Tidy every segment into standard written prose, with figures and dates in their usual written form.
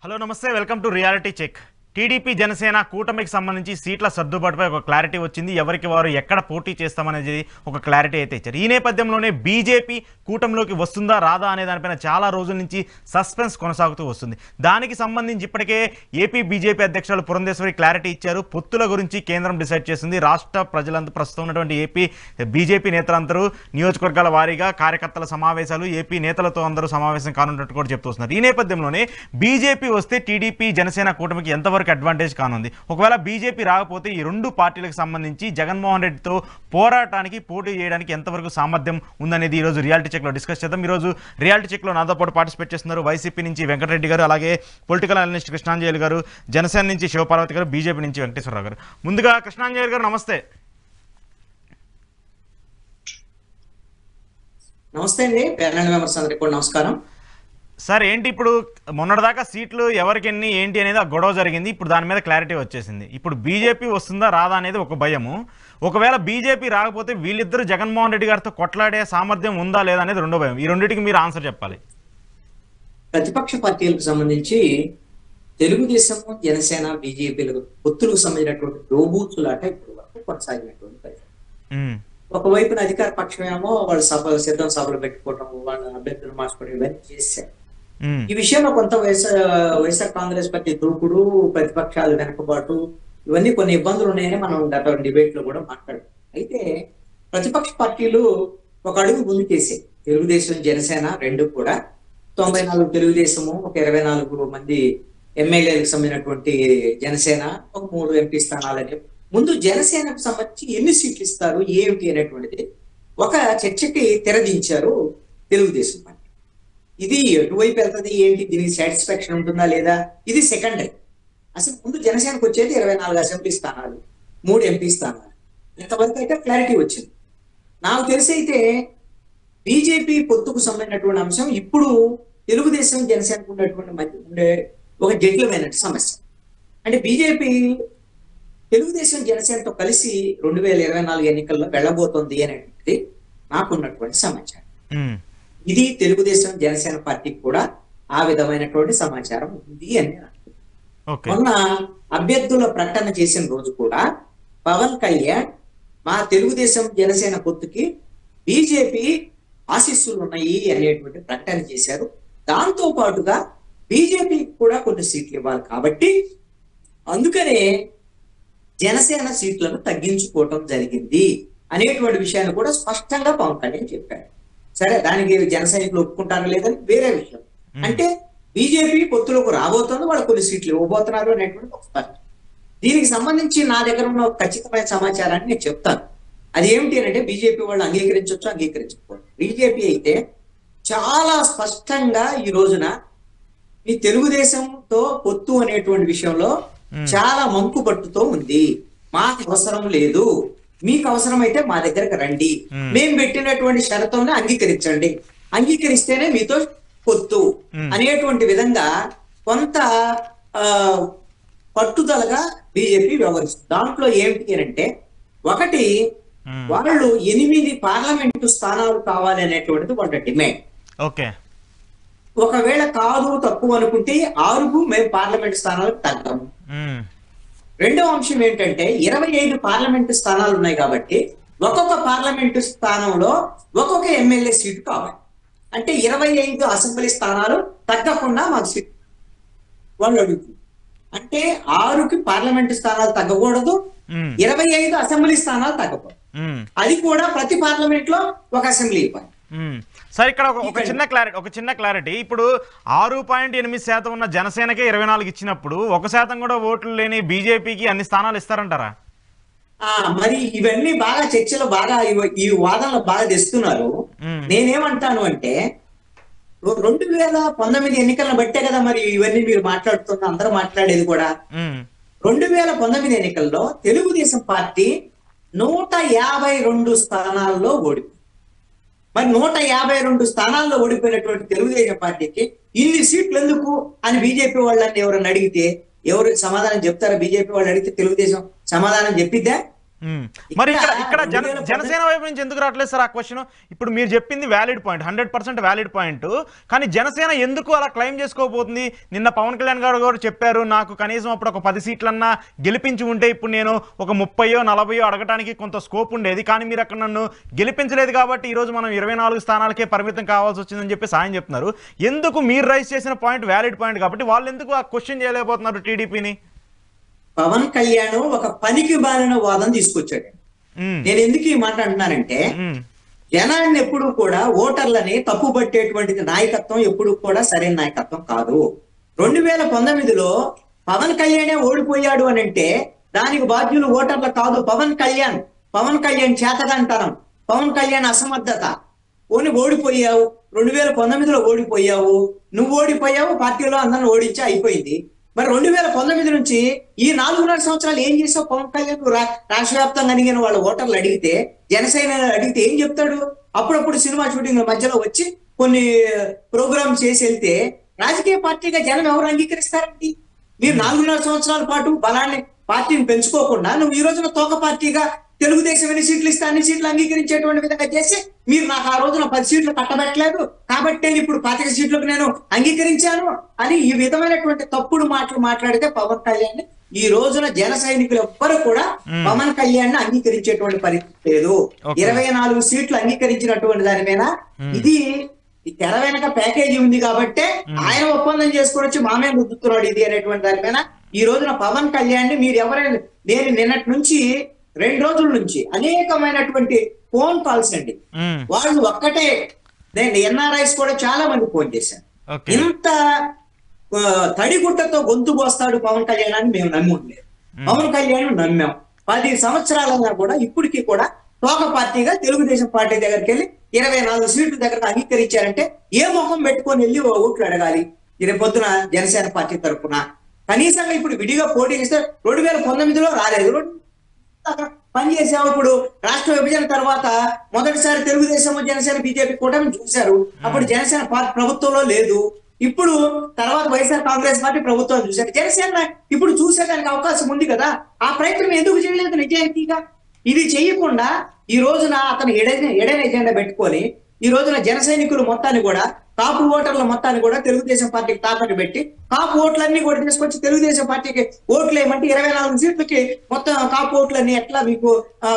Hello నమస్తే welcome to reality check. TDP Janasena కూటమికి సంబంధించి సీట్ల సర్దుబాటుపై ఒక క్లారిటీ వచ్చింది. ఎవరికి వారు ఎక్కడ పోటీ చేస్తామనేది ఒక క్లారిటీ అయితే ఇచ్చారు. ఈ నేపథ్యంలోనే బీజేపీ కూటమిలోకి వస్తుందా రాదా అనే దానిపైన చాలా రోజుల నుంచి సస్పెన్స్ కొనసాగుతూ వస్తుంది. దానికి సంబంధించి ఇప్పటికే ఏపీ బీజేపీ అధ్యక్షులు పురంధేశ్వరి క్లారిటీ ఇచ్చారు. పొత్తుల గురించి కేంద్రం డిసైడ్ చేసింది. రాష్ట్ర ప్రజలంతా ప్రస్తుతం ఉన్నటువంటి ఏపీ బీజేపీ నేతలందరూ నియోజకవర్గాల వారీగా కార్యకర్తల సమావేశాలు ఏపీ నేతలతో అందరూ సమావేశం కానున్నట్టు కూడా చెప్తూ వస్తున్నారు. ఈ నేపథ్యంలోనే బీజేపీ వస్తే టీడీపీ జనసేన కూటమికి ఎంతవరకు అడ్వాంటేజ్ కానుంది, ఒకవేళ బీజేపీ రాకపోతే ఈ రెండు పార్టీలకు సంబంధించి జగన్మోహన్ రెడ్డితో పోరాటానికి పోటీ చేయడానికి ఎంతవరకు సామర్థ్యం ఉందనేది ఈరోజు రియాలిటీ చెక్లో డిస్కస్ చేద్దాం. ఈరోజు రియాలిటీ చెక్లో నాతో పాటు పార్టిసిపేట్ చేస్తున్నారు వైసీపీ నుంచి వెంకటరెడ్డి గారు, అలాగే పొలిటికల్ అనలిస్ట్ కృష్ణాంజలి గారు, జనసేన నుంచి శివపార్వతి గారు, బీజేపీ నుంచి వెంకటేశ్వరరావు గారు. ముందుగా కృష్ణాంజలి గారు నమస్తే. నమస్తే అండి, ప్యానల్ మెంబర్స్ అందరికీ కూడా నమస్కారం. సార్, ఏంటి ఇప్పుడు మొన్నటిదాకా సీట్లు ఎవరికి ఎన్ని ఏంటి అనేది ఆ గొడవ జరిగింది. ఇప్పుడు దాని మీద క్లారిటీ వచ్చేసింది. ఇప్పుడు బీజేపీ వస్తుందా రాదా అనేది ఒక భయము. ఒకవేళ బీజేపీ రాకపోతే వీళ్ళిద్దరూ జగన్మోహన్ రెడ్డి గారితో కొట్లాడే సామర్థ్యం ఉందా లేదా అనేది రెండో భయం. ఈ రెండింటికి మీరు ఆన్సర్ చెప్పాలి. ప్రతిపక్ష పార్టీలకు సంబంధించి తెలుగుదేశం, జనసేన, బీజేపీలకు పొత్తులకు సంబంధించినటువంటి దోబూచులాట ఇప్పుడు వరకు కొనసాగినటువంటి పరిస్థితి. ఒకవైపున అధికార పక్షమేమో వాళ్ళు సిద్ధం సభలు పెట్టుకోవడం, వాళ్ళ అభ్యర్థులు మార్చుకోవడం ఇవన్నీ చేశారు. ఈ విషయంలో కొంత వైఎస్ఆర్ కాంగ్రెస్ పార్టీ దూకుడు, ప్రతిపక్షాలు వెనకబాటు, ఇవన్నీ కొన్ని ఇబ్బందులు ఉన్నాయని మనం గత డిబేట్ లో కూడా మాట్లాడాం. అయితే ప్రతిపక్ష పార్టీలు ఒక అడుగు ముందుకేసాయి. తెలుగుదేశం, జనసేన రెండు కూడా 94 తెలుగుదేశము, ఒక 24 మంది ఎమ్మెల్యేలకు సంబంధించినటువంటి జనసేన, ఒక 3 ఎంపీ స్థానాలని ముందు జనసేనకు సంబంధించి ఎన్ని సీట్లు ఇస్తారు ఏమిటి అనేటువంటిది ఒక చర్చకి తెరదించారు తెలుగుదేశం పార్టీ. ఇది ఎటువైపు వెళ్తుంది ఏంటి, దీనికి సాటిస్ఫాక్షన్ ఉంటుందా లేదా, ఇది సెకండరీ. అసలు ముందు జనసేనకు వచ్చేది 24 అసెంబ్లీ స్థానాలు, 3 ఎంపీ స్థానాలు. ఇంతవరకు అయితే క్లారిటీ వచ్చింది. నాకు తెలిసి అయితే బీజేపీ పొత్తుకు సంబంధించినటువంటి అంశం ఇప్పుడు తెలుగుదేశం, జనసేనకు ఉన్నటువంటి మధ్య ఉండే ఒక జటిలమైన సమస్య. అంటే బీజేపీ తెలుగుదేశం, జనసేనతో కలిసి 2024 ఎన్నికల్లో వెళ్ళబోతోంది అనేటువంటిది నాకున్నటువంటి సమాచారం. ఇది తెలుగుదేశం, జనసేన పార్టీకి కూడా ఆ విధమైనటువంటి సమాచారం ఉంది అని. మొన్న అభ్యర్థుల ప్రకటన చేసిన రోజు కూడా పవన్ కళ్యాణ్ మా తెలుగుదేశం, జనసేన పొత్తుకి బీజేపీ ఆశీస్సులు ఉన్నాయి అనేటువంటి ప్రకటన చేశారు. దాంతో పాటుగా బీజేపీకి కూడా కొన్ని సీట్లు ఇవ్వాలి కాబట్టి అందుకనే జనసేన సీట్లను తగ్గించుకోవటం జరిగింది అనేటువంటి విషయాన్ని కూడా స్పష్టంగా పవన్ కళ్యాణ్ చెప్పారు. సరే, దానికి జన సైనికులు ఒప్పుకుంటారో లేదని వేరే విషయం. అంటే బీజేపీ పొత్తులోకి రాబోతుంది, వాళ్ళు కొన్ని సీట్లు ఇవ్వబోతున్నారు అనేటువంటి ఒక స్పష్టం. దీనికి సంబంధించి నా దగ్గర ఉన్న ఒక ఖచ్చితమైన సమాచారాన్ని నేను చెప్తాను. అది ఏమిటి అంటే బీజేపీ వాళ్ళు అంగీకరించవచ్చు, అంగీకరించకపోవచ్చు. బీజేపీ అయితే చాలా స్పష్టంగా ఈ రోజున ఈ తెలుగుదేశంతో పొత్తు అనేటువంటి విషయంలో చాలా మంకు పట్టుతో ఉంది. మాకు అవసరం లేదు, మీకు అవసరమైతే మా దగ్గరకు రండి, మేము పెట్టినటువంటి షరతులను అంగీకరించండి, అంగీకరిస్తేనే మీతో పొత్తు అనేటువంటి విధంగా కొంత పట్టుదలగా బీజేపీ వ్యవహరిస్తుంది. దాంట్లో ఏమిటి అంటే, ఒకటి వాళ్ళు 8 పార్లమెంటు స్థానాలు కావాలి అనేటువంటిది వాళ్ళ డిమాండ్. ఓకే, ఒకవేళ కాదు తక్కువ అనుకుంటే 6కు మేము పార్లమెంట్ స్థానాలకు తగ్గాము. రెండవ అంశం ఏంటంటే 25 పార్లమెంటు స్థానాలు ఉన్నాయి కాబట్టి ఒక్కొక్క పార్లమెంటు స్థానంలో ఒక్కొక్క ఎమ్మెల్యే సీటు కావాలి. అంటే 25 అసెంబ్లీ స్థానాలు తగ్గకుండా మాకు సీట్ వాళ్ళు అడుగుతుంది. అంటే 6కి పార్లమెంటు స్థానాలు తగ్గకూడదు, 25 అసెంబ్లీ స్థానాలు తగ్గకూడదు. అది కూడా ప్రతి పార్లమెంట్ లో ఒక అసెంబ్లీ ఇవ్వాలి. సార్, ఇక్కడ ఒక చిన్న క్లారిటీ. ఇప్పుడు 6.8% ఉన్న జనసేనకే 24 ఇచ్చినప్పుడు 1% కూడా ఓట్లు లేని బీజేపీకి అన్ని స్థానాలు ఇస్తారంటారా? మరి ఇవన్నీ బాగా చర్చలు బాగా ఈ వాదనలు బాగా తెస్తున్నారు. నేనేమంటాను అంటే 2019 ఎన్నికలను బట్టే కదా మరి ఇవన్నీ మీరు మాట్లాడుతున్న అందరూ మాట్లాడేది కూడా. 2019 ఎన్నికల్లో తెలుగుదేశం పార్టీ 152 స్థానాల్లో ఓడిపోయింది. మరి 152 స్థానాల్లో ఓడిపోయినటువంటి తెలుగుదేశం పార్టీకి ఇన్ని సీట్లు ఎందుకు అని బీజేపీ వాళ్ళని ఎవరన్నా అడిగితే ఎవరు సమాధానం చెప్తారా? బీజేపీ వాళ్ళు అడిగితే తెలుగుదేశం సమాధానం చెప్పిద్దా? మరి ఇక్కడ జనసేన వైపు నుంచి ఎందుకు రావట్లేదు సార్ ఆ క్వశ్చన్? ఇప్పుడు మీరు చెప్పింది వ్యాలిడ్ పాయింట్, 100% వ్యాలిడ్ పాయింట్. కానీ జనసేన ఎందుకు అలా క్లెయిమ్ చేసుకోబోతుంది? నిన్న పవన్ కళ్యాణ్ గారు చెప్పారు, నాకు కనీసం అప్పుడు ఒక 10 సీట్లన్నా గెలిపించి ఉంటే ఇప్పుడు నేను ఒక 30-40 అడగడానికి కొంత స్కోప్ ఉండేది. కానీ మీరు అక్కడ నన్ను గెలిపించలేదు కాబట్టి ఈరోజు మనం 24 స్థానాలకే పరిమితం కావాల్సి వచ్చిందని చెప్పి సాయం చెప్తున్నారు. ఎందుకు మీరు రైజ్ చేసిన పాయింట్ వ్యాలిడ్ పాయింట్ కాబట్టి వాళ్ళు ఎందుకు ఆ క్వశ్చన్ చేయలేకపోతున్నారు టీడీపీని? పవన్ కళ్యాణ్ ఒక పనికి బారిన వాదన తీసుకొచ్చాడు. నేను ఎందుకు ఈ మాట అంటున్నానంటే, జనాన్ని ఎప్పుడు కూడా ఓటర్లని తప్పు పట్టేటువంటి నాయకత్వం ఎప్పుడు కూడా సరైన నాయకత్వం కాదు. 2019లో పవన్ కళ్యాణే ఓడిపోయాడు అని అంటే దానికి బాధ్యులు ఓటర్లు కాదు, పవన్ కళ్యాణ్ చేతకంటనం, పవన్ కళ్యాణ్ అసమర్థత. ఓడిపోయావు, 2019లో ఓడిపోయావు, నువ్వు ఓడిపోయావు, పార్టీలో అందరిని ఓడించి అయిపోయింది. మరి 2019 నుంచి ఈ 4.5 సంవత్సరాలు ఏం చేసావు పవన్ కళ్యాణ్? రాష్ట్ర వ్యాప్తంగా అడిగిన వాళ్ళ ఓటర్లు అడిగితే, జనసేన అడిగితే ఏం చెప్తాడు? అప్పుడప్పుడు సినిమా షూటింగ్ మధ్యలో వచ్చి కొన్ని ప్రోగ్రామ్ చేసి వెళ్తే రాజకీయ పార్టీగా జనం ఎవరు అంగీకరిస్తారండి? మీరు 4.5 సంవత్సరాల పాటు బలాన్ని పార్టీని పెంచుకోకుండా నువ్వు ఈ రోజున తోక పార్టీగా తెలుగుదేశం ఎన్ని సీట్లు ఇస్తే అన్ని సీట్లు అంగీకరించేటువంటి విధంగా చేసి, మీరు నాకు ఆ రోజున 10 సీట్లు కట్టబెట్టలేదు కాబట్టి నేను ఇప్పుడు 25 సీట్లకు నేను అంగీకరించాను అని ఈ విధమైనటువంటి తప్పుడు మాటలు మాట్లాడితే పవన్ కళ్యాణ్ ఈ రోజున జన సైనికులు ఎవ్వరు కూడా పవన్ కళ్యాణ్ అంగీకరించేటువంటి పరిస్థితి లేదు. 24 సీట్లు అంగీకరించినటువంటి దాని మీద ఇది తెర వెనక ప్యాకేజీ ఉంది కాబట్టి ఆయన ఒప్పందం చేసుకొని వచ్చి మామే రుద్దుతున్నాడు ఇది అనేటువంటి దాని మీద ఈ రోజున పవన్ కళ్యాణ్ మీరు ఎవరైనా, నేను నిన్నటి నుంచి 2 రోజుల నుంచి అనేకమైనటువంటి ఫోన్ కాల్స్ అండి. వాళ్ళు ఒక్కటే, నేను ఎన్ఆర్ఐస్ కూడా చాలా మంది ఫోన్ చేశాను. ఇంత తడిగుట్టతో గొంతు పోస్తాడు పవన్ కళ్యాణ్ అని మేము నమ్ముండలేదు. పవన్ కళ్యాణ్ నమ్మాం. 10 సంవత్సరాలుగా కూడా ఇప్పటికీ కూడా తోక పార్టీగా తెలుగుదేశం పార్టీ దగ్గరికి వెళ్ళి 24 సీట్ల దగ్గర అంగీకరించారంటే ఏ ముఖం పెట్టుకొని వెళ్ళి ఓట్లు అడగాలి రేపొద్దున జనసేన పార్టీ తరఫున? కనీసంగా ఇప్పుడు విడిగా పోటీ చేస్తే 2019లో రాలేదు, పనిచేసాము. ఇప్పుడు రాష్ట్ర విభజన తర్వాత మొదటిసారి తెలుగుదేశం జనసేన బీజేపీ కూటమి చూశారు. అప్పుడు జనసేన ప్రభుత్వంలో లేదు. ఇప్పుడు తర్వాత వైఎస్ఆర్ కాంగ్రెస్ పార్టీ ప్రభుత్వం చూశారు. జనసేన ఇప్పుడు చూసేదానికి అవకాశం ఉంది కదా, ఆ ప్రయత్నం ఎందుకు చేయలేదు నిజాయితీగా? ఇది చేయకుండా ఈ రోజున అతను ఎడైన ఎజెండా పెట్టుకొని ఈ రోజున జన సైనికులు మొత్తాన్ని కూడా, కాపు ఓటర్ల మొత్తాన్ని కూడా తెలుగుదేశం పార్టీకి తాకట్టు పెట్టి కాపు ఓట్లన్నీ కూడా తీసుకొచ్చి తెలుగుదేశం పార్టీకి ఓట్లు వేయమంటే 24 సీట్లకి మొత్తం కాపు ఓట్లన్నీ ఎట్లా మీకు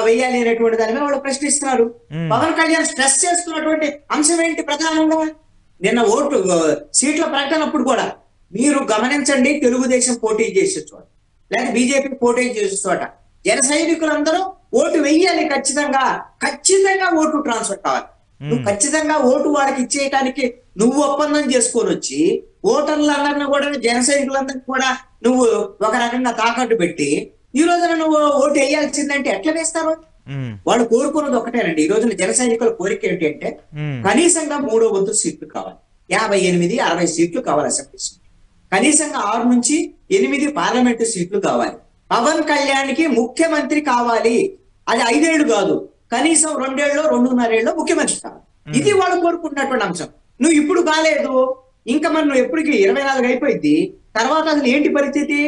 వేయాలి అనేటువంటి దాని మీద వాళ్ళు ప్రశ్నిస్తున్నారు. పవన్ కళ్యాణ్ స్ట్రెస్ చేస్తున్నటువంటి అంశం ఏంటి? ప్రధానంగా నిన్న ఓట్లు సీట్ల ప్రకటనప్పుడు కూడా మీరు గమనించండి, తెలుగుదేశం పోటీ చేసే చోట లేక బీజేపీ పోటీ చేసే చోట జన సైనికులందరూ ఓటు వెయ్యాలి, ఖచ్చితంగా ఓటు ట్రాన్స్ఫర్ కావాలి. నువ్వు ఖచ్చితంగా ఓటు వారికి ఇచ్చేయటానికి నువ్వు ఒప్పందం చేసుకొని వచ్చి ఓటర్లందరినీ కూడా జన సైనికులందరినీ కూడా నువ్వు ఒక రకంగా తాకట్టు పెట్టి ఈ రోజున నువ్వు ఓటు వేయాల్సిందంటే ఎట్లా వేస్తారు? వాళ్ళు కోరుకున్నది ఒకటేనండి. ఈ రోజున జన సైనికుల కోరిక ఏంటి అంటే కనీసంగా 3వ వంతు సీట్లు కావాలి. 58-60 సీట్లు కావాలి అసెంబ్లీ సీట్లు. కనీసంగా 6 నుంచి 8 పార్లమెంటు సీట్లు కావాలి. పవన్ కళ్యాణ్ కి ముఖ్యమంత్రి కావాలి. అది 5 ఏళ్ళు కాదు, కనీసం 2 ఏళ్ళు 2.5 ఏళ్ళు ముఖ్యమంత్రి కావాలి. ఇది వాళ్ళు కోరుకుంటున్నటువంటి అంశం. నువ్వు ఇప్పుడు కాలేదు, ఇంకా మరి నువ్వు ఎప్పటికి 24 అయిపోయింది. తర్వాత అసలు ఏంటి పరిస్థితి?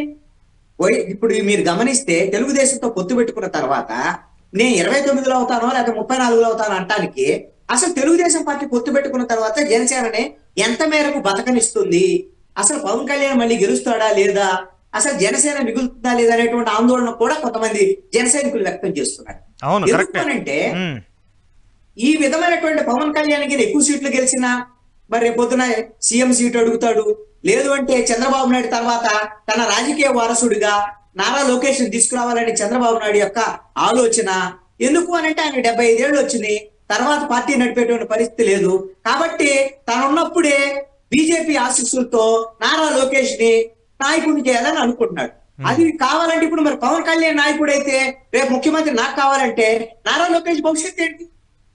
ఇప్పుడు మీరు గమనిస్తే తెలుగుదేశంతో పొత్తు పెట్టుకున్న తర్వాత నేను 29లో అవుతానో లేకపోతే 34లో అవుతానో అంటానికి అసలు తెలుగుదేశం పార్టీ పొత్తు పెట్టుకున్న తర్వాత జనసేనని ఎంత మేరకు బతకనిస్తుంది? అసలు పవన్ కళ్యాణ్ మళ్ళీ గెలుస్తాడా లేదా, అసలు జనసేన మిగులుతుందా లేదా అనేటువంటి ఆందోళన కూడా కొంతమంది జన సైనికులు వ్యక్తం చేస్తున్నారు. ఎందుకంటే ఈ విధమైనటువంటి పవన్ కళ్యాణ్ ఎక్కువ సీట్లు గెలిచినా మరి రేపొద్దున సీఎం సీట్ అడుగుతాడు, లేదు అంటే చంద్రబాబు నాయుడు తర్వాత తన రాజకీయ వారసుడిగా నారా లోకేష్ తీసుకురావాలని చంద్రబాబు నాయుడు యొక్క ఆలోచన. ఎందుకు అనంటే ఆయన 75 ఏళ్ళు వచ్చింది, తర్వాత పార్టీ నడిపేటువంటి పరిస్థితి లేదు. కాబట్టి తనున్నప్పుడే బీజేపీ ఆశీస్సులతో నారా లోకేష్ ని నాయకుడిని చేయాలని అనుకుంటున్నాడు. అది కావాలంటే ఇప్పుడు మరి పవన్ కళ్యాణ్ నాయకుడు అయితే రేపు ముఖ్యమంత్రి నాకు కావాలంటే నారా లోకేష్ భవిష్యత్తు ఏంటి?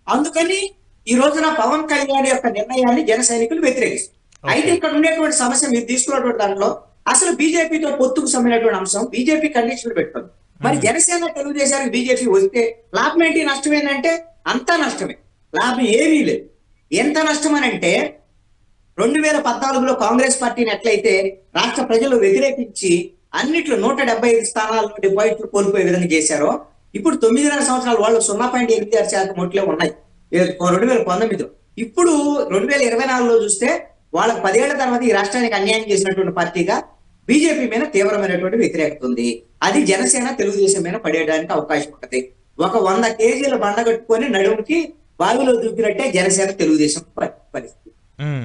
అందుకని ఈ రోజున పవన్ కళ్యాణ్ యొక్క నిర్ణయాన్ని జన సైనికులు వ్యతిరేకిస్తారు. అయితే ఇక్కడ ఉండేటువంటి సమస్య మీరు తీసుకున్నటువంటి దాంట్లో అసలు బీజేపీతో పొత్తుకు సంబంధించినటువంటి అంశం బీజేపీ కండిషన్లు పెట్టుకుంది. మరి జనసేన తెలుగుదేశానికి బీజేపీ వస్తే లాభం ఏంటి, నష్టం ఏంటంటే అంతా నష్టమే, లాభం ఏమీ లేదు. ఎంత నష్టం అని అంటే 2014లో కాంగ్రెస్ పార్టీని ఎట్లయితే రాష్ట్ర ప్రజలు వ్యతిరేకించి అన్నిట్లో 175 స్థానాల్లో డిపాజిట్లు కోల్పోయే విధంగా చేశారో ఇప్పుడు 9.5 సంవత్సరాలు వాళ్ళు 0.86% ఓట్లే ఉన్నాయి 2019లో. ఇప్పుడు 2024లో చూస్తే వాళ్ళకి 10 ఏళ్ల తర్వాత ఈ రాష్ట్రానికి అన్యాయం చేసినటువంటి పార్టీగా బీజేపీ మీద తీవ్రమైనటువంటి వ్యతిరేకత ఉంది. అది జనసేన తెలుగుదేశం మీద పడేయడానికి అవకాశం ఉంటుంది. ఒక 100 కేజీల బండ కట్టుకొని నడుముకి బావిలో దూకినట్టే జనసేన తెలుగుదేశం పరిస్థితి.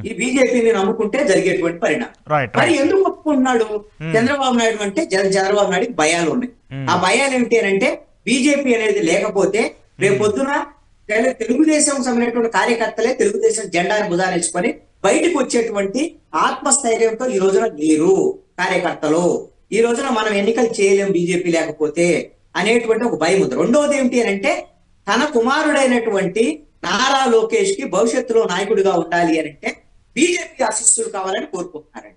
ఈ బీజేపీని నమ్ముకుంటే జరిగేటువంటి పరిణామం. మరి ఎందుకు ఒప్పుకుంటున్నాడు చంద్రబాబు నాయుడు అంటే? చంద్రబాబు నాయుడు భయాలు ఉన్నాయి. ఆ భయాలు ఏమిటి అంటే బీజేపీ అనేది లేకపోతే రేపొద్దున తెలుగుదేశం సంబంధించినటువంటి కార్యకర్తలే తెలుగుదేశం జెండాను భుజానేసుకొని బయటకు వచ్చేటువంటి ఆత్మస్థైర్యంతో ఈ రోజున లేరు కార్యకర్తలు. ఈ రోజున మనం ఎన్నికలు చేయలేం బీజేపీ లేకపోతే అనేటువంటి ఒక భయం ఉంది. రెండవది ఏమిటి అంటే తన కుమారుడైనటువంటి నారా లోకేష్ కి భవిష్యత్తులో నాయకుడిగా ఉండాలి అని అంటే బీజేపీ ఆశీస్సులు కావాలని కోరుకుంటున్నారండి.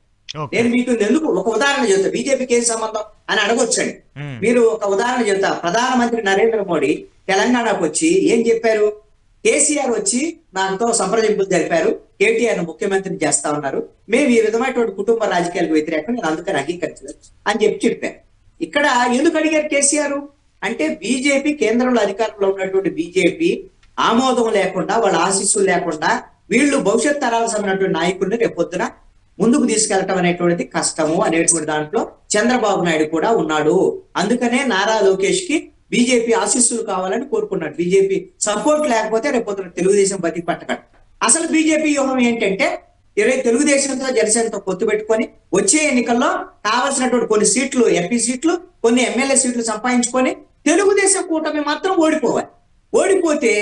నేను మీకు ఎందుకు ఒక ఉదాహరణ చెప్తా, బీజేపీకి ఏం సంబంధం అని అడగొచ్చండి. మీరు ఒక ఉదాహరణ చెప్తా. ప్రధానమంత్రి నరేంద్ర మోడీ తెలంగాణకు వచ్చి ఏం చెప్పారు? కేసీఆర్ వచ్చి నాతో సంప్రదింపులు జరిపారు, కేటీఆర్ ను ముఖ్యమంత్రిని చేస్తా ఉన్నారు, మేము ఈ విధమైనటువంటి కుటుంబ రాజకీయాలకు వ్యతిరేకంగా నేను అందుకని అంగీకరించలేదు అని చెప్పారు. ఇక్కడ ఎందుకు అడిగారు కేసీఆర్ అంటే బీజేపీ కేంద్రంలో అధికారంలో ఉన్నటువంటి బీజేపీ ఆమోదం లేకుండా వాళ్ళ ఆశీస్సులు లేకుండా వీళ్ళు భవిష్యత్ తరాలకు సంబంధించినటువంటి నాయకుల్ని రేపొద్దున ముందుకు తీసుకెళ్లటం అనేటువంటిది కష్టము అనేటువంటి దాంట్లో చంద్రబాబు నాయుడు కూడా ఉన్నాడు. అందుకనే నారా లోకేష్ కి బీజేపీ ఆశీస్సులు కావాలని కోరుకున్నాడు. బీజేపీ సపోర్ట్ లేకపోతే రేపొద్దున తెలుగుదేశం బతికి పట్టకడు. అసలు బీజేపీ వ్యూహం ఏంటంటే తెలుగుదేశంతో జనసేనతో పొత్తు పెట్టుకొని వచ్చే ఎన్నికల్లో కావాల్సినటువంటి కొన్ని సీట్లు ఎంపీ సీట్లు కొన్ని ఎమ్మెల్యే సీట్లు సంపాదించుకొని తెలుగుదేశం కూటమి మాత్రం ఓడిపోవాలి. ఓడిపోతే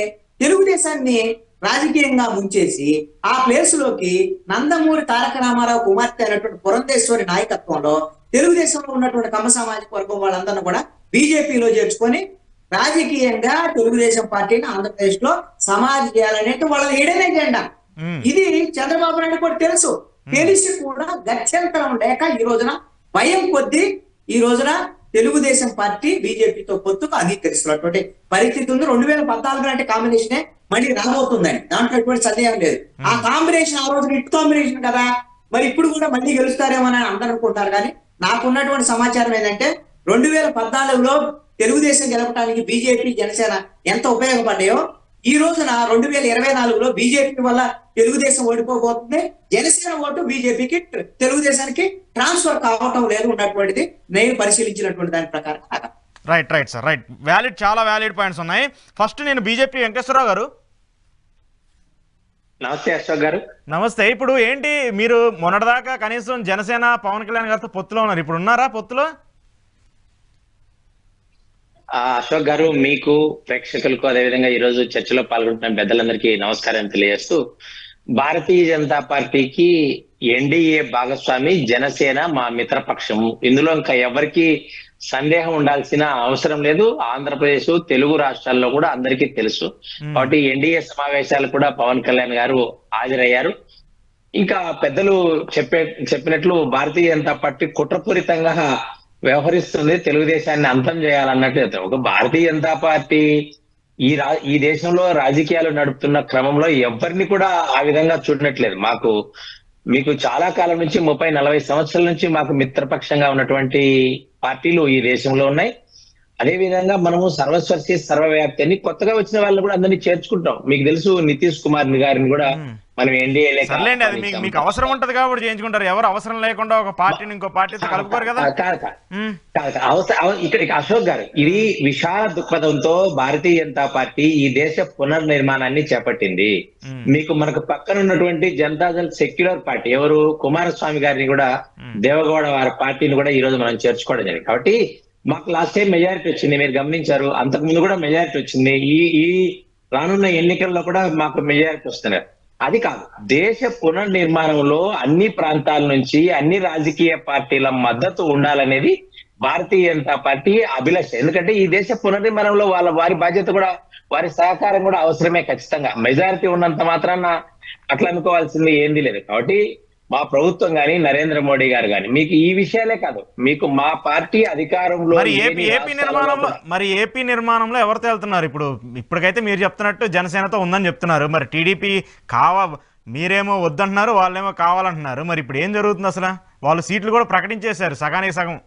తెలుగుదేశాన్ని రాజకీయంగా ముంచేసి ఆ ప్లేస్ లోకి నందమూరి తారక రామారావు కుమార్తె అయినటువంటి పురంధేశ్వరి నాయకత్వంలో తెలుగుదేశంలో ఉన్నటువంటి కమ్మ సామాజిక వర్గం వాళ్ళందరినీ కూడా బీజేపీలో చేర్చుకొని రాజకీయంగా తెలుగుదేశం పార్టీని ఆంధ్రప్రదేశ్ లో సమాధి చేయాలనేది వాళ్ళ హిడెన్ ఎజెండా. ఇది చంద్రబాబు నాయుడు కూడా తెలుసు. తెలిసి కూడా గత్యంతరం లేక ఈ రోజున భయం కొద్దీ ఈ రోజున తెలుగుదేశం పార్టీ బీజేపీతో పొత్తుకు అంగీకరిస్తున్నటువంటి పరిస్థితి ఉంది. 2014 నాటి కాంబినేషనే మళ్ళీ రాబోతుందని దాంట్లో ఎటువంటి సందేహం లేదు. ఆ కాంబినేషన్ ఆ రోజు హిట్ కాంబినేషన్ కదా, మరి ఇప్పుడు కూడా మళ్ళీ గెలుస్తారేమో అని అందరూ అనుకుంటారు. కానీ నాకున్నటువంటి సమాచారం ఏంటంటే 2014లో తెలుగుదేశం గెలపడానికి బీజేపీ జనసేన ఎంత ఉపయోగపడ్డాయో ఈ రోజున 2024లో బీజేపీ వల్ల తెలుగుదేశం ఓడిపోబోతుంది. జనసేన ఓటు బీజేపీకి తెలుగుదేశానికి ట్రాన్స్ఫర్ కావటం లేదు ఉన్నటువంటిది నేను పరిశీలించినటువంటి దాని ప్రకారం. Right sir, right. చాలా వ్యాలిడ్ పాయింట్స్ ఉన్నాయి. ఫస్ట్ నేను బీజేపీ వెంకటేశ్వరరావు గారు. నమస్తే అశోక్ గారు. నమస్తే. ఇప్పుడు ఏంటి మీరు మొన్నటిదాకా కనీసం జనసేన పవన్ కళ్యాణ్ గారితో పొత్తులో ఉన్నారు, ఇప్పుడు ఉన్నారా పొత్తులో? అశోక్ గారు, మీకు ప్రేక్షకులకు అదేవిధంగా ఈ రోజు చర్చలో పాల్గొంటున్న పెద్దలందరికీ నమస్కారం తెలియజేస్తూ, భారతీయ జనతా పార్టీకి ఎన్డీఏ భాగస్వామి జనసేన మా మిత్రపక్షము. ఇందులో ఇంకా ఎవరికి సందేహం ఉండాల్సిన అవసరం లేదు. ఆంధ్రప్రదేశ్ తెలుగు రాష్ట్రాల్లో కూడా అందరికీ తెలుసు. కాబట్టి ఎన్డీఏ సమావేశాలు కూడా పవన్ కళ్యాణ్ గారు హాజరయ్యారు. ఇంకా పెద్దలు చెప్పినట్లు భారతీయ జనతా పార్టీ కుట్రపూరితంగా వ్యవహరిస్తుంది, తెలుగుదేశాన్ని అంతం చేయాలన్నట్టు. ఒక భారతీయ జనతా పార్టీ ఈ దేశంలో రాజకీయాలు నడుపుతున్న క్రమంలో ఎవరిని కూడా ఆ విధంగా చూడనట్లేదు. మీకు చాలా కాలం నుంచి 30-40 సంవత్సరాల నుంచి మాకు మిత్రపక్షంగా ఉన్నటువంటి పార్టీలు ఈ దేశంలో ఉన్నాయి. అదే విధంగా మనము సర్వస్పర్శి సర్వవ్యాప్తి అని కొత్తగా వచ్చిన వాళ్ళని కూడా అందరినీ చేర్చుకుంటాం. మీకు తెలుసు, నితీష్ కుమార్ గారిని కూడా మనం ఎన్డీఏ మీకు అవసరం ఉంటది కాబట్టి చేయించుకుంటారు. ఎవరు అవసరం లేకుండా ఒక పార్టీని ఇంకో పార్టీతో కలుపుకోరు కదా. ఇక్కడ అశోక్ గారు, ఇది విశాల దృక్పథంతో భారతీయ జనతా పార్టీ ఈ దేశ పునర్నిర్మాణాన్ని చేపట్టింది. మనకు పక్కన ఉన్నటువంటి జనతాదళ్ సెక్యులర్ పార్టీ ఎవరు కుమారస్వామి గారిని కూడా దేవగౌడ వారి పార్టీని కూడా ఈ రోజు మనం చేర్చుకోవడం జరిగింది. కాబట్టి మాకు లాస్ట్ టైం మెజారిటీ వచ్చింది, మీరు గమనించారు. అంతకు ముందు కూడా మెజారిటీ వచ్చింది. ఈ రానున్న ఎన్నికల్లో కూడా మాకు మెజారిటీ వస్తున్నారు. అది కాదు, దేశ పునర్నిర్మాణంలో అన్ని ప్రాంతాల నుంచి అన్ని రాజకీయ పార్టీల మద్దతు ఉండాలనేది భారతీయ జనతా పార్టీ అభిలాష. ఎందుకంటే ఈ దేశ పునర్నిర్మాణంలో వారి బాధ్యత కూడా, వారి సహకారం కూడా అవసరమే. ఖచ్చితంగా మెజారిటీ ఉన్నంత మాత్రాన అట్లా అనుకోవాల్సింది ఏంది లేదు. కాబట్టి మా ప్రభుత్వం గాని నరేంద్ర మోడీ గారు గాని మీకు ఈ విషయాలే కాదు, మీకు మా పార్టీ అధికారంలో ఏపీ నిర్మాణంలో ఎవరితో వెళ్తున్నారు? ఇప్పటికైతే మీరు చెప్తున్నట్టు జనసేనతో ఉందని చెప్తున్నారు. మరి టీడీపీ మీరేమో వద్దంటున్నారు, వాళ్ళేమో కావాలంటున్నారు. మరి ఇప్పుడు ఏం జరుగుతుంది అసలు? వాళ్ళు సీట్లు కూడా ప్రకటించేశారు సగానికి సగం.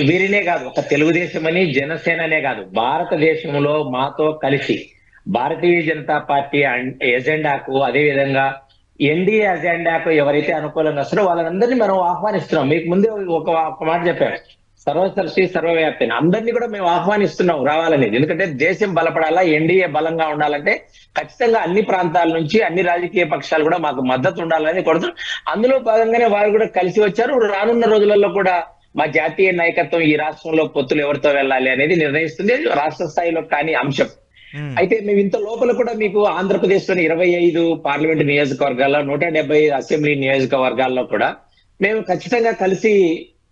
వీరినే కాదు, ఒక తెలుగుదేశం అని జనసేననే కాదు, భారతదేశంలో మాతో కలిసి భారతీయ జనతా పార్టీ ఎజెండాకు, అదే విధంగా ఎన్డీఏ అజెండాకు ఎవరైతే అనుకూలంగా వస్తారో వాళ్ళందరినీ మనం ఆహ్వానిస్తున్నాం. మీకు ముందే ఒక మాట చెప్పాను, సర్వసర్శి సర్వవ్యాప్తి, అందరినీ కూడా మేము ఆహ్వానిస్తున్నాం రావాలనేది. ఎందుకంటే దేశం బలపడాలా, ఎన్డీఏ బలంగా ఉండాలంటే ఖచ్చితంగా అన్ని ప్రాంతాల నుంచి అన్ని రాజకీయ పక్షాలు కూడా మాకు మద్దతు ఉండాలని కొడుతున్నారు. అందులో భాగంగానే వారు కూడా కలిసి వచ్చారు. రానున్న రోజులలో కూడా మా జాతీయ నాయకత్వం ఈ రాష్ట్రంలో పొత్తులు ఎవరితో వెళ్ళాలి అనేది నిర్ణయిస్తుంది, రాష్ట్ర స్థాయిలో కానీ అంశం. అయితే మేము ఇంత లోపల కూడా మీకు ఆంధ్రప్రదేశ్ లోని 25 పార్లమెంట్ నియోజకవర్గాల్లో 175 అసెంబ్లీ నియోజకవర్గాల్లో కూడా మేము ఖచ్చితంగా కలిసి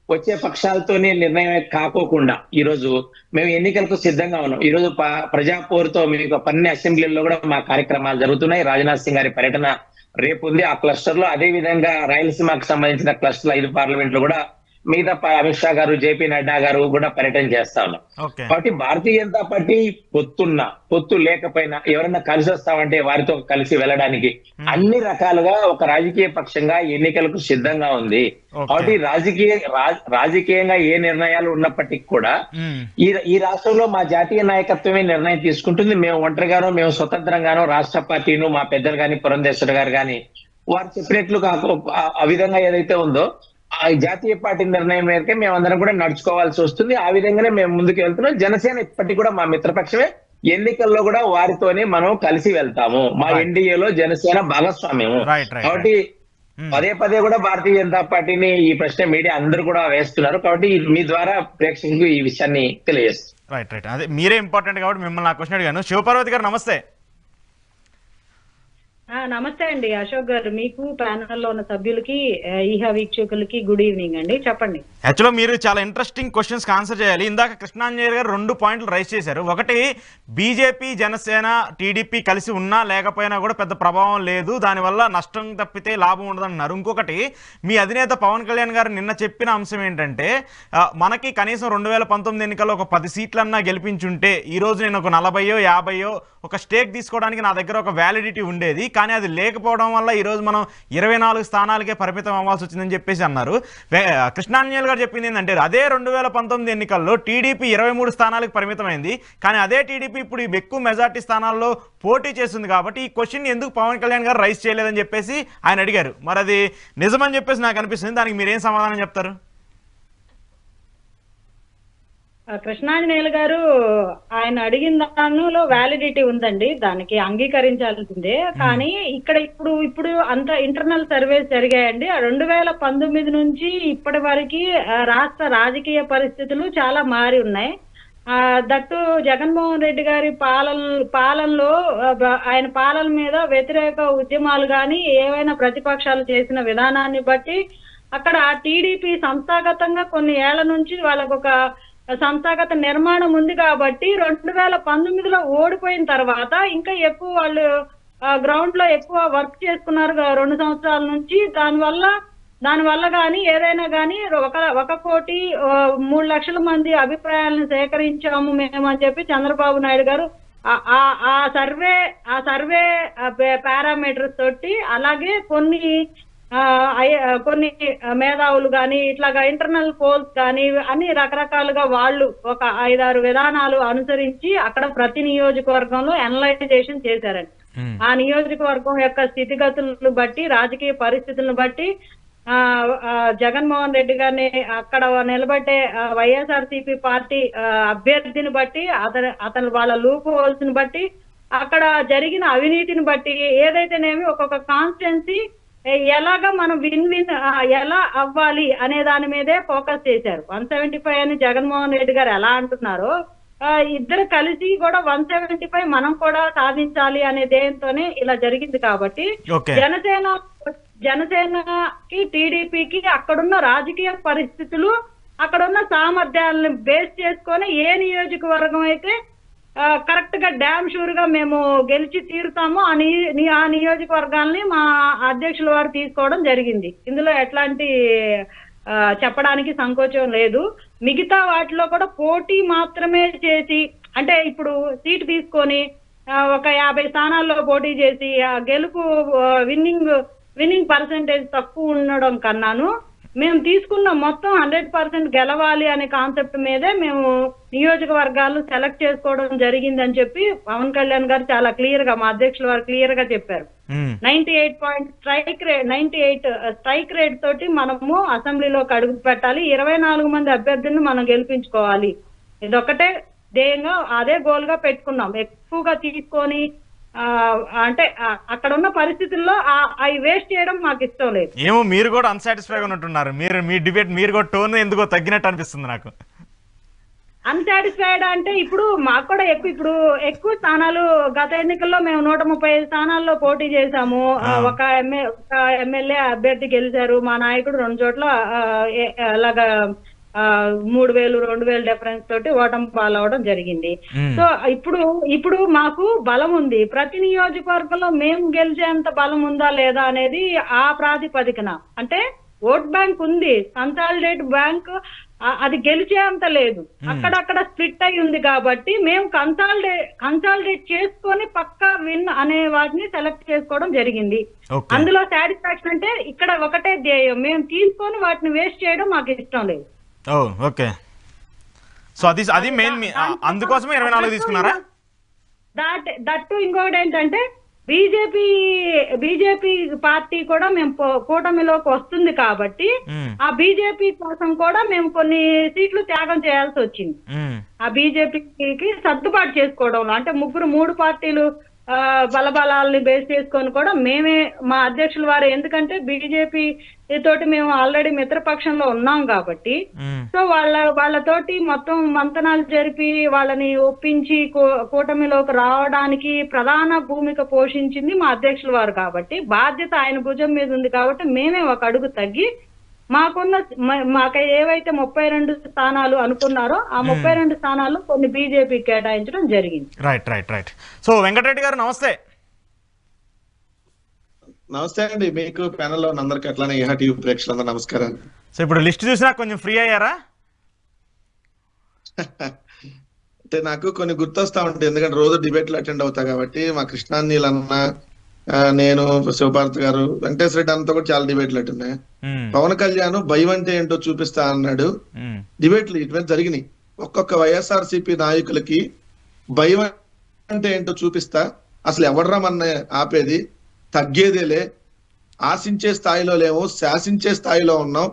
వచ్చే పక్షాలతోనే నిర్ణయం కాకోకుండా ఈ రోజు మేము ఎన్నికలకు సిద్ధంగా ఉన్నాం. ఈ రోజు ప్రజాపోరుతో మీకు 12 అసెంబ్లీల్లో కూడా మా కార్యక్రమాలు జరుగుతున్నాయి. రాజ్నాథ్ సింగ్ గారి పర్యటన రేపు ఉంది ఆ క్లస్టర్ లో. అదే విధంగా రాయలసీమకు సంబంధించిన క్లస్టర్ 5 పార్లమెంట్లు కూడా మిగతా అమిత్ షా గారు, జేపీ నడ్డా గారు కూడా పర్యటన చేస్తా ఉన్నాం. కాబట్టి భారతీయ జనతా పార్టీ పొత్తు లేకపోయినా ఎవరన్నా కలిసి వస్తామంటే వారితో కలిసి వెళ్ళడానికి అన్ని రకాలుగా ఒక రాజకీయ పక్షంగా ఎన్నికలకు సిద్ధంగా ఉంది. కాబట్టి రాజకీయంగా ఏ నిర్ణయాలు ఉన్నప్పటికీ కూడా ఈ రాష్ట్రంలో మా జాతీయ నాయకత్వమే నిర్ణయం తీసుకుంటుంది. మేము ఒంటరిగానో, మేము స్వతంత్రంగానో రాష్ట్ర పార్టీను మా పెద్దలు గాని, పురంధేశ్వర గారు గాని వారు చెప్పినట్లు ఆ విధంగా ఏదైతే ఉందో ఆ జాతీయ పార్టీ నిర్ణయం మేరకే మేమందరం కూడా నడుచుకోవాల్సి వస్తుంది. ఆ విధంగానే మేము ముందుకు వెళ్తున్నాం. జనసేన ఇప్పటికీ కూడా మా మిత్రపక్షమే, ఎన్నికల్లో కూడా వారితోనే మనం కలిసి వెళ్తాము. మా ఎన్డీఏలో జనసేన భాగస్వామ్యము. కాబట్టి పదే కూడా భారతీయ జనతా పార్టీని ఈ ప్రశ్న మీడియా అందరూ కూడా వేస్తున్నారు. కాబట్టి మీ ద్వారా ప్రేక్షకులకు ఈ విషయాన్ని తెలియజేస్తారు. రైట్ అదే మీరే ఇంపార్టెంట్ కాబట్టి మిమ్మల్ని ఆ క్వశ్చన్ అడిగాను. శివపార్వతి గారు నమస్తే. నమస్తే అండి అశోక్ గారు, మీకు ప్యానెల్లో ఉన్న సభ్యులకి, ఈహా వీక్షకులకి గుడ్ ఈవినింగ్ అండి. చెప్పండి. యాక్చువల్గా మీరు చాలా ఇంట్రెస్టింగ్ క్వశ్చన్స్కి ఆన్సర్ చేయాలి. ఇందాక కృష్ణాంజలి గారు 2 పాయింట్లు రైజ్ చేశారు. ఒకటి, బీజేపీ జనసేన టీడీపీ కలిసి ఉన్నా లేకపోయినా కూడా పెద్ద ప్రభావం లేదు, దానివల్ల నష్టం తప్పితే లాభం ఉండదన్నారు. ఇంకొకటి, మీ అధినేత పవన్ కళ్యాణ్ గారు నిన్న చెప్పిన అంశం ఏంటంటే మనకి కనీసం 2019 ఎన్నికల్లో ఒక 10 సీట్లన్నా గెలిపించుంటే ఈరోజు నేను ఒక 40 50 ఒక స్టేక్ తీసుకోవడానికి నా దగ్గర ఒక వ్యాలిడిటీ ఉండేది, కానీ అది లేకపోవడం వల్ల ఈరోజు మనం 24 స్థానాలకే పరిమితం అవ్వాల్సి వచ్చిందని చెప్పేసి అన్నారు. కృష్ణాంజలి గారు చెప్పింది ఏంటంటే అదే 2019 ఎన్నికల్లో టీడీపీ 23 స్థానాలకు పరిమితమైంది, కానీ అదే టీడీపీ ఇప్పుడు ఎక్కువ మెజార్టీ స్థానాల్లో పోటీ చేస్తుంది. కాబట్టి ఈ క్వశ్చన్ ఎందుకు పవన్ కళ్యాణ్ గారు రైజ్ చేయలేదని చెప్పేసి ఆయన అడిగారు. మరి అది నిజమని చెప్పేసి నాకు అనిపిస్తుంది. దానికి మీరేం సమాధానం చెప్తారు? కృష్ణాంజనేయులు గారు ఆయన అడిగిన దానిలో వ్యాలిడిటీ ఉందండి, దానికి అంగీకరించాల్సిందే. కానీ ఇప్పుడు అంత ఇంటర్నల్ సర్వేస్ జరిగాయండి. 2019 నుంచి ఇప్పటి వరకు రాష్ట్ర రాజకీయ పరిస్థితులు చాలా మారి ఉన్నాయి. దట్టు జగన్మోహన్ రెడ్డి గారి పాలనలో ఆయన పాలన మీద వ్యతిరేక ఉద్యమాలు కానీ ఏవైనా ప్రతిపక్షాలు చేసిన విధానాన్ని బట్టి అక్కడ టీడీపీ సంస్థాగతంగా కొన్ని ఏళ్ల నుంచి వాళ్ళకు ఒక సంస్థాగత నిర్మాణం ఉంది. కాబట్టి 2019లో ఓడిపోయిన తర్వాత ఇంకా ఎక్కువ వాళ్ళు గ్రౌండ్ లో ఎక్కువ వర్క్ చేసుకున్నారు 2 సంవత్సరాల నుంచి. దానివల్ల కానీ ఏదైనా కానీ 1,03,00,000 మంది అభిప్రాయాలను సేకరించాము మేము అని చెప్పి చంద్రబాబు నాయుడు గారు ఆ సర్వే పారామీటర్స్ తోటి, అలాగే కొన్ని మేధావులు కానీ ఇట్లాగా ఇంటర్నల్ పోల్స్ కానీ అన్ని రకరకాలుగా వాళ్ళు ఒక 5-6 విధానాలు అనుసరించి అక్కడ ప్రతి నియోజకవర్గంలో అనలైజేషన్ చేశారండి. ఆ నియోజకవర్గం యొక్క స్థితిగతులను బట్టి, రాజకీయ పరిస్థితులను బట్టి జగన్మోహన్ రెడ్డి గారిని అక్కడ నిలబెట్టే వైఎస్ఆర్సీపీ పార్టీ అభ్యర్థిని బట్టి, అతను వాళ్ళ లూప్ హోల్స్ ని బట్టి, అక్కడ జరిగిన అవినీతిని బట్టి, ఏదైతేనేమి ఒక్కొక్క కాన్స్టిట్యున్సీ ఎలాగా మనం విన్ ఎలా అవ్వాలి అనే దాని మీదే ఫోకస్ చేశారు. 175 అని జగన్మోహన్ రెడ్డి గారు ఎలా అంటున్నారో ఇద్దరు కలిసి కూడా 175 మనం కూడా సాధించాలి అనే ధ్యేయంతోనే ఇలా జరిగింది. కాబట్టి జనసేనకి టీడీపీకి అక్కడున్న రాజకీయ పరిస్థితులు, అక్కడున్న సామర్థ్యాలను బేస్ చేసుకొని ఏ నియోజకవర్గం అయితే కరెక్ట్ గా డ్యామ్ షూర్ గా మేము గెలిచి తీరుతామో ఆ నియోజకవర్గాల్ని మా అధ్యక్షుల వారు తీసుకోవడం జరిగింది. ఇందులో ఎట్లాంటి చెప్పడానికి సంకోచం లేదు. మిగతా వాటిలో కూడా పోటీ మాత్రమే చేసి, అంటే ఇప్పుడు సీటు తీసుకొని ఒక 50 స్థానాల్లో పోటీ చేసి గెలుపు విన్నింగ్ పర్సెంటేజ్ తక్కువ ఉండడం కన్నాను మేము తీసుకున్న మొత్తం 100% గెలవాలి అనే కాన్సెప్ట్ మీదే మేము నియోజకవర్గాలు సెలెక్ట్ చేసుకోవడం జరిగిందని చెప్పి పవన్ కళ్యాణ్ గారు చాలా క్లియర్ గా, మా అధ్యక్షుల వారు క్లియర్ గా చెప్పారు. 98 స్ట్రైక్ రేట్ తోటి మనము అసెంబ్లీలోకి అడుగు పెట్టాలి, 24 మంది అభ్యర్థులను మనం గెలిపించుకోవాలి, ఇదొక్కటే ధ్యేయంగా అదే గోల్ గా పెట్టుకున్నాం. ఎక్కువగా తీసుకొని అంటే అక్కడ ఉన్న పరిస్థితుల్లో అవి వేస్ట్ చేయడం మాకు ఇష్టం లేదు. ఏమో మీరు కూడా అన్సాటిస్ఫైగా ఉన్నట్టున్నారు, మీ డిబేట్ మీరు కూడా టోన్ ఎందుకో తగ్గినట్టు అనిపిస్తుంది నాకు. అన్సాటిస్ఫైడ్ అంటే ఇప్పుడు మాకు కూడా ఎక్కువ స్థానాలు, గత ఎన్నికల్లో మేము 135 స్థానాల్లో పోటీ చేశాము. ఒక ఎమ్మెల్యే అభ్యర్థి గెలిచారు, మా నాయకుడు 2 చోట్ల అలాగా 3,000, 2,000 డిఫరెన్స్ తోటి ఓటమి పాలవడం జరిగింది. సో ఇప్పుడు మాకు బలం ఉంది. ప్రతి నియోజకవర్గంలో మేము గెలిచేంత బలం ఉందా లేదా అనేది ఆ ప్రాతిపదికన, అంటే ఓట్ బ్యాంక్ ఉంది, కన్సాలిడేట్ బ్యాంక్ అది గెలిచేంత లేదు, అక్కడక్కడ స్ప్లిట్ అయి ఉంది. కాబట్టి మేము కన్సాలిడేట్ చేసుకొని పక్కా విన్ అనే వాటిని సెలెక్ట్ చేసుకోవడం జరిగింది. అందులో సాటిస్ఫాక్షన్ అంటే ఇక్కడ ఒకటే ధ్యేయం, మేము తీసుకొని వాటిని వేస్ట్ చేయడం మాకు ఇష్టం లేదు. ఓకే, సో అది మెయిన్, అందుకోసమే 24 తీసుకున్నారా? దట్టు ఇంకోటి ఏంటంటే బీజేపీ పార్టీ కూడా మేము కూటమిలోకి వస్తుంది కాబట్టి ఆ బీజేపీ కోసం కూడా మేము కొన్ని సీట్లు త్యాగం చేయాల్సి వచ్చింది. ఆ బీజేపీకి సర్దుబాటు చేసుకోవడంలో, అంటే 3 పార్టీలు బలబలాలని బేస్ చేసుకొని కూడా మేమే, మా అధ్యక్షుల వారు, ఎందుకంటే బీజేపీ తోటి మేము ఆల్రెడీ మిత్రపక్షంలో ఉన్నాం కాబట్టి, సో వాళ్ళతోటి మొత్తం మంతనాలు జరిపి వాళ్ళని ఒప్పించి కూటమిలోకి రావడానికి ప్రధాన భూమిక పోషించింది మా అధ్యక్షుల వారు. కాబట్టి బాధ్యత ఆయన భుజం మీద ఉంది. కాబట్టి మేమే ఒక అడుగు తగ్గి మాకు ఏవైతే 32 స్థానాలు అనుకున్నారో ఆ 32 స్థానాలు కొన్ని బీజేపీ కేటాయించడం జరిగింది. రైట్. సో వెంకటరెడ్డి గారు నమస్తే. నమస్తే అండి, మీకు ప్యానెల్లో అందరికి అట్లానే ఏహా టీవీ ప్రేక్షకులందరూ నమస్కారం. సో ఇప్పుడు లిస్ట్ చూసినా కొంచెం ఫ్రీ అయ్యారా? అంటే నాకు కొన్ని గుర్తొస్తా ఉంటాయి, ఎందుకంటే రోజు డిబేట్లు అటెండ్ అవుతా కాబట్టి. మా కృష్ణానీలన్న, నేను, శివభారత్ గారు, వెంకటేశ్వర రెడ్డి అంతా కూడా చాలా డిబేట్లు అటున్నాయి. పవన్ కళ్యాణ్ భయం అంటే ఏంటో చూపిస్తా అన్నాడు. డిబేట్లు ఇటువంటి జరిగినాయి. ఒక్కొక్క వైఎస్ఆర్సీపీ నాయకులకి భయం అంటే ఏంటో చూపిస్తా, అసలు ఎవడరా మన ఆపేది, తగ్గేదేలే, ఆశించే స్థాయిలో లేవు, శాసించే స్థాయిలో ఉన్నాం,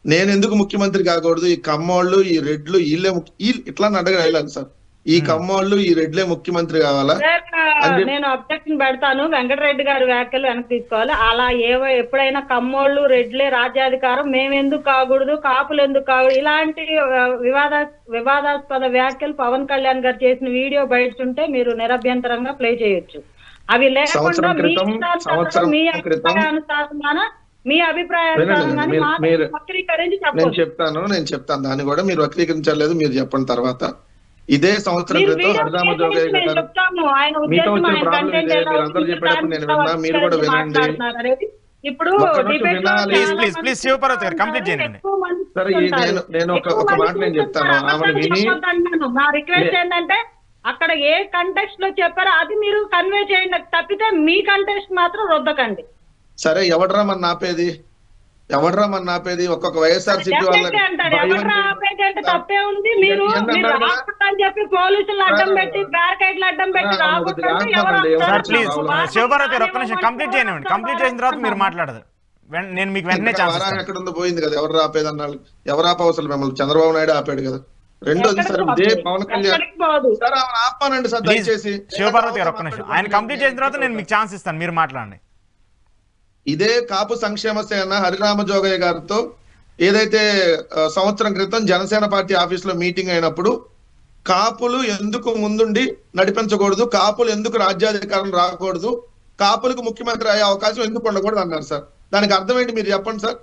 నేను ఎందుకు ముఖ్యమంత్రి కాకూడదు, ఈ కమ్మోళ్ళు, ఈ రెడ్లు, ఇట్లా అడగని వెళ్ళాలి సార్, ఈ కమ్మోళ్ళు, ఈ రెడ్లే ముఖ్యమంత్రి కావాలా? నేను అబ్జెక్షన్ పెడతాను. వెంకటరెడ్డి గారి వ్యాఖ్యలు వెనక్కి తీసుకోవాలి. అలా ఎప్పుడైనా కమ్మోళ్ళు, రెడ్లే రాజ్యాధికారం, మేమెందుకు కాకూడదు, కాపులు ఎందుకు కాకూడదు, ఇలాంటి వివాదాస్పద వ్యాఖ్యలు పవన్ కళ్యాణ్ గారు చేసిన వీడియో బయటంటే మీరు నిరభ్యంతరంగా ప్లే చేయొచ్చు. అవి లేకుండా మీ అభిప్రాయాన్ని నేను చెప్తాను, దాన్ని కూడా మీరు వక్రీకరించలేదు, మీరు చెప్పండి తర్వాత. ఇదే సంవత్సరం క్రితం హరిరామ జోగయ్య గారు, మీతో వచ్చిన ప్రాబ్లం ఇదే, మీరు అందరూ చెప్పేటప్పుడు నేను విన్నా, మీరు కూడా వినండి. సరే, నేను ఒక మాట నేను చెప్తాను, ఆమెను విని. నా రిక్వెస్ట్ ఏంటంటే అక్కడ ఏ కంటెక్స్ట్ లో చెప్పారో అది మీరు కన్వే చేయండి, తప్పితే మీ కంటెక్స్ట్ మాత్రం రుద్దకండి. సరే, ఎవడరా మన ఆపేది, ఒక్కొక్క వైఎస్ఆర్సీపీ వాళ్ళకి తప్పే ఉంది. మీరు అని చెప్పి పోలీసులు అడ్డం పెట్టి, బ్యారికేడ్లు అడ్డం పెట్టి కంప్లీట్ చేసిన తర్వాత మీరు మాట్లాడదు. నేను మీకు వెంటనే ఎక్కడ ఉందో పోయింది కదా, ఎవరు ఆపేది అన్నాడు, ఎవరు ఆపవసరం, మిమ్మల్ని చంద్రబాబు నాయుడు ఆపాడు కదా. రెండోది సార్, ఇదే పవన్ కళ్యాణ్ సార్, ఆమె ఆపానండి సార్ దయచేసి. శివపార్వతి గారు ఒక్క నిమిషం, ఆయన కంప్లీట్ చేసిన తర్వాత నేను మీకు ఛాన్స్ ఇస్తాను, మీరు మాట్లాడండి. ఇదే కాపు సంక్షేమ సేన హరిరామ జోగయ్య గారితో ఏదైతే సంవత్సరం క్రితం జనసేన పార్టీ ఆఫీస్ లో మీటింగ్ అయినప్పుడు, కాపులు ఎందుకు ముందుండి నడిపించకూడదు, కాపులు ఎందుకు రాజ్యాధికారం రాకూడదు, కాపులకు ముఖ్యమంత్రి అయ్యే అవకాశం ఎందుకు ఉండకూడదు అన్నారు సార్. దానికి అర్థం ఏంటి మీరు చెప్పండి సార్.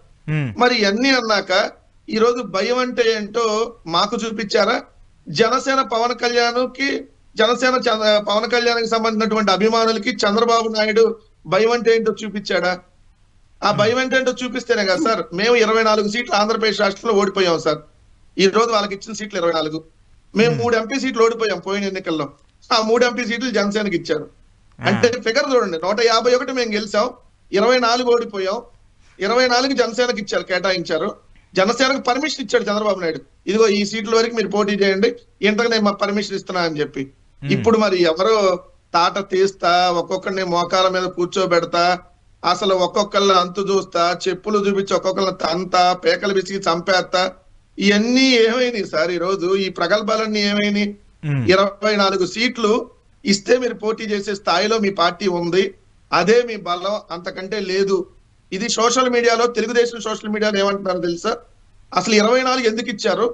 మరి ఇవన్నీ అన్నాక ఈ రోజు భయం అంటే ఏంటో మాకు చూపించారా? జనసేన పవన్ కళ్యాణ్కి సంబంధించినటువంటి అభిమానులకి చంద్రబాబు నాయుడు భయం అంటే ఏంటో చూపించాడా? ఆ భయం ఏంటంటో చూపిస్తేనే కదా సార్ మేము 24 సీట్లు ఆంధ్రప్రదేశ్ రాష్ట్రంలో ఓడిపోయాం సార్. ఈ రోజు వాళ్ళకి ఇచ్చిన సీట్లు 24. మేము 3 ఎంపీ సీట్లు ఓడిపోయాం పోయిన ఎన్నికల్లో. ఆ 3 ఎంపీ సీట్లు జనసేనకి ఇచ్చారు. అంటే ఫిగర్ చూడండి, 151 మేము గెలిచాం, 24 ఓడిపోయాం. 24 జనసేనకి ఇచ్చారు, కేటాయించారు. జనసేనకు పర్మిషన్ ఇచ్చాడు చంద్రబాబు నాయుడు, ఇదిగో ఈ సీట్ల వరకు మీరు పోటీ చేయండి, ఇంతకు నేను పర్మిషన్ ఇస్తున్నా అని చెప్పి. ఇప్పుడు మరి ఎవరో తాట తీస్తా, ఒక్కొక్కరిని మోకాల మీద కూర్చోబెడతా, అసలు ఒక్కొక్కళ్ళ అంతు చూస్తా, చెప్పులు చూపించి ఒక్కొక్కళ్ళ తంతా, పేకలు విసిగి చంపేస్తా, ఇవన్నీ ఏమైనాయి సార్? ఈ రోజు ఈ ప్రగల్భాలన్నీ ఏమైనాయి? 24 సీట్లు ఇస్తే మీరు పోటీ చేసే స్థాయిలో మీ పార్టీ ఉంది, అదే మీ బలం, అంతకంటే లేదు. ఇది సోషల్ మీడియాలో, తెలుగుదేశం సోషల్ మీడియాలో ఏమంటున్నారు తెలుసా? అసలు 24 ఎందుకు ఇచ్చారు,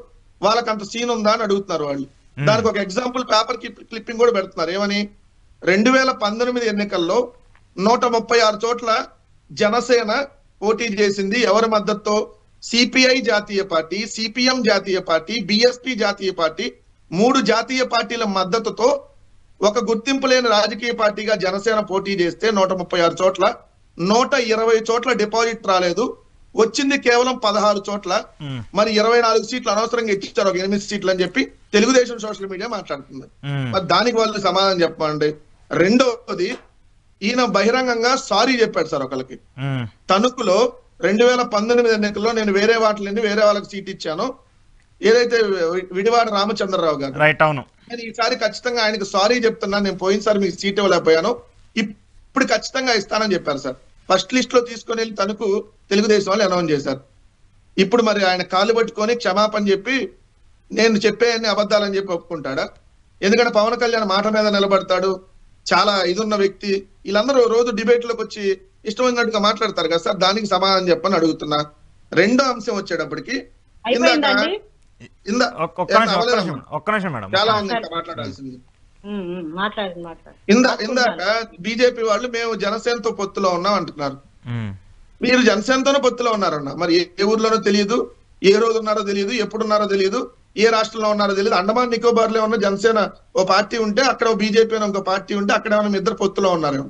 వాళ్ళకి అంత సీన్ ఉందా అని అడుగుతున్నారు వాళ్ళు. దానికి ఒక ఎగ్జాంపుల్ పేపర్ క్లిప్పింగ్ కూడా పెడుతున్నారు. ఏమని, 2019 ఎన్నికల్లో 136 చోట్ల జనసేన పోటీ చేసింది. ఎవరి మద్దతుతో? సిపిఐ జాతీయ పార్టీ, సిపిఎం జాతీయ పార్టీ, బిఎస్పి జాతీయ పార్టీ, 3 జాతీయ పార్టీల మద్దతుతో ఒక గుర్తింపు లేని రాజకీయ పార్టీగా జనసేన పోటీ చేస్తే 136 చోట్ల 120 చోట్ల డిపాజిట్ రాలేదు, వచ్చింది కేవలం 16 చోట్ల. మరి 24 సీట్లు అనవసరంగా ఇచ్చారు, ఒక 8 సీట్లు అని చెప్పి తెలుగుదేశం సోషల్ మీడియా మాట్లాడుతుంది. మరి దానికి వాళ్ళు సమాధానం చెప్పండి. రెండోది, ఈయన బహిరంగంగా సారీ చెప్పాడు సార్ ఒకరికి. తణుకులో 2019 ఎన్నికల్లో నేను వేరే వాటిని వేరే వాళ్ళకి సీట్ ఇచ్చాను, ఏదైతే విడివాడ రామచంద్రరావు గారు, రైట్, అవును, నేను ఈసారి ఖచ్చితంగా ఆయనకు సారీ చెప్తున్నాను, నేను పోయినసారి మీకు సీట్ ఇవ్వలేకపోయాను, ఇప్పుడు ఖచ్చితంగా ఇస్తానని చెప్పారు సార్. ఫస్ట్ లిస్ట్ లో తీసుకొని వెళ్ళి తనకు తెలుగుదేశం వాళ్ళు అనౌన్స్ చేశారు. ఇప్పుడు మరి ఆయన కాళ్ళు పట్టుకొని క్షమాపణ చెప్పి నేను చెప్పే అన్ని అబద్ధాలని చెప్పి ఒప్పుకుంటాడా? ఎందుకంటే పవన్ కళ్యాణ్ మాట మీద నిలబడతాడు, చాలా ఇదున్న వ్యక్తి. వీళ్ళందరూ రోజు డిబేట్ లోకి వచ్చి ఇష్టమైనట్టుగా మాట్లాడతారు కదా సార్, దానికి సమాధానం చెప్పని అడుగుతున్నా. రెండో అంశం వచ్చేటప్పటికి చాలా ఉంది ఇంకా మాట్లాడాల్సింది. ఇందాక బీజేపీ వాళ్ళు మేము జనసేనతో పొత్తులో ఉన్నాం అంటున్నారు. మీరు జనసేనతోనే పొత్తులో ఉన్నారన్న, మరి ఏ ఊర్లోనో తెలియదు, ఏ రోజు ఉన్నారో తెలియదు, ఎప్పుడున్నారో తెలియదు, ఏ రాష్ట్రంలో ఉన్నారో తెలియదు. అండమాన్ నికోబార్ లో ఉన్న జనసేన ఓ పార్టీ ఉంటే, అక్కడ బీజేపీ అని ఒక పార్టీ ఉంటే, అక్కడ ఏమైనా ఇద్దరు పొత్తులో ఉన్నారేమో.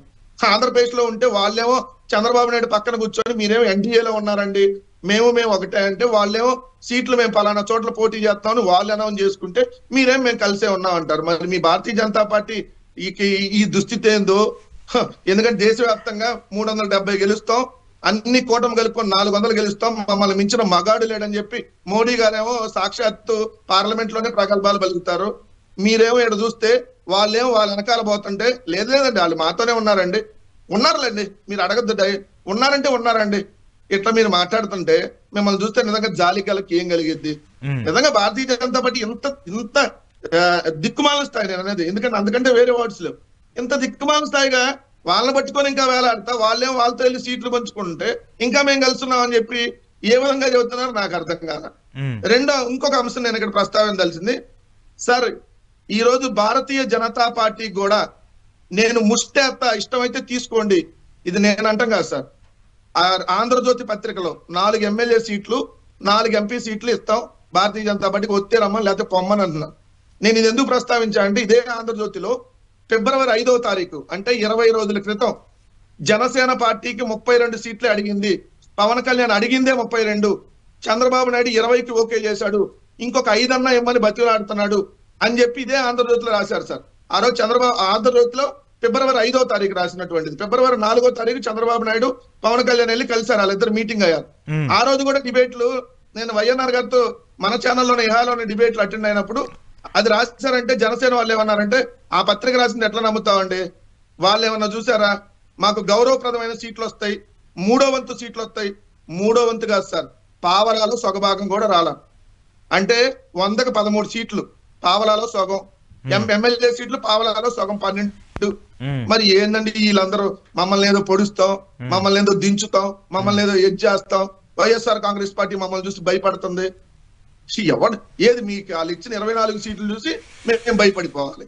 ఆంధ్రప్రదేశ్ లో ఉంటే వాళ్ళేమో చంద్రబాబు నాయుడు పక్కన కూర్చొని మీరేమో ఎన్డీఏలో ఉన్నారండి, మేము ఒకటే అంటే, వాళ్ళేమో సీట్లు మేము పలానా చోట్ల పోటీ చేస్తామని వాళ్ళు అనౌన్స్ చేసుకుంటే మీరేం మేము కలిసే ఉన్నాం అంటారు. మరి మీ భారతీయ జనతా పార్టీ ఈ దుస్థితి ఏందో? ఎందుకంటే దేశవ్యాప్తంగా 370 గెలుస్తాం, అన్ని కూటమి కలుపుకొని 400 గెలుస్తాం, మమ్మల్ని మించిన మగాడు లేడని చెప్పి మోడీ గారేమో సాక్షాత్తు పార్లమెంట్ లోనే ప్రగల్భాలు పలుకుతారు. మీరేమో ఇక్కడ చూస్తే వాళ్ళేమో వాళ్ళ వెనకాల పోతుంటే, లేదండి వాళ్ళు మాతోనే ఉన్నారండి. ఉన్నారులేండి, మీరు అడగద్దు, ఉన్నారంటే ఉన్నారండి. ఇట్లా మీరు మాట్లాడుతుంటే మిమ్మల్ని చూస్తే నిజంగా జాలి కలకి ఏం కలిగిద్ది? నిజంగా భారతీయ జనతా పార్టీ ఇంత దిక్కుమాల స్థాయి నేను అనేది, ఎందుకంటే అందుకంటే వేరే వర్డ్స్ లేవు. ఇంత దిక్కుమాల స్థాయిగా వాళ్ళని పట్టుకొని ఇంకా వేలాడతా, వాళ్ళేమో వాళ్ళతో వెళ్ళి సీట్లు పంచుకుంటే ఇంకా మేము కలుస్తున్నాం అని చెప్పి ఏ విధంగా చెబుతున్నారు నాకు అర్థం కాదు. ఇంకొక అంశం నేను ఇక్కడ ప్రస్తావించాల్సింది సార్, ఈ రోజు భారతీయ జనతా పార్టీ కూడా నేను ముష్టేత్తా, ఇష్టమైతే తీసుకోండి, ఇది నేను అంటాం కాదు సార్. ఆంధ్రజ్యోతి పత్రికలో 4 ఎమ్మెల్యే సీట్లు 4 ఎంపీ సీట్లు ఇస్తాం భారతీయ జనతా పార్టీకి, వస్తే రమ్మని లేకపోతే పొమ్మని అంటున్నా. నేను ఇది ఎందుకు ప్రస్తావించా అంటే, ఇదే ఆంధ్రజ్యోతిలో ఫిబ్రవరి 5వ తారీఖు అంటే 20 రోజుల క్రితం జనసేన పార్టీకి 32 సీట్లే అడిగింది, పవన్ కళ్యాణ్ అడిగిందే 32, చంద్రబాబు నాయుడు 20కి ఓకే చేశాడు, ఇంకొక 5 అన్నా ఇమ్మని బతిలాడుతున్నాడు అని చెప్పి ఇదే ఆంధ్రజ్యోతిలో రాశారు సార్. ఆ రోజు ఆంధ్రజ్యోతిలో ఫిబ్రవరి 5వ తారీఖు రాసినటువంటిది. ఫిబ్రవరి 4వ తారీఖు చంద్రబాబు నాయుడు పవన్ కళ్యాణ్ వెళ్ళి కలిశారు, వాళ్ళిద్దరు మీటింగ్ అయ్యారు. ఆ రోజు కూడా డిబేట్లు, నేను వైఎన్ఆర్ గారితో మన ఛానల్లోనే ఇహాలోని డిబేట్లు అటెండ్ అయినప్పుడు అది రాశారంటే జనసేన వాళ్ళు ఏమన్నారంటే, ఆ పత్రిక రాసింది ఎట్లా నమ్ముతామండి, వాళ్ళు ఏమన్నా చూసారా, మాకు గౌరవప్రదమైన సీట్లు వస్తాయి, 3వ వంతు సీట్లు వస్తాయి. 3వ వంతు కాదు సార్, పావలాలో సగభాగం కూడా రాలా. అంటే 100కి 13 సీట్లు, పావలాలో సగం. ఎమ్మెల్యే సీట్లు పావలాలో సగం 12. మరి ఏందండి వీళ్ళందరూ, మమ్మల్ని ఏదో పొడుస్తాం, మమ్మల్ని ఏదో దించుతాం, మమ్మల్ని ఏదో చేస్తాం, వైఎస్ఆర్ కాంగ్రెస్ పార్టీ మమ్మల్ని చూసి భయపడుతుంది. ఎవడు ఏది మీకు వాళ్ళు ఇచ్చిన 24 సీట్లు చూసి మేము భయపడిపోవాలి?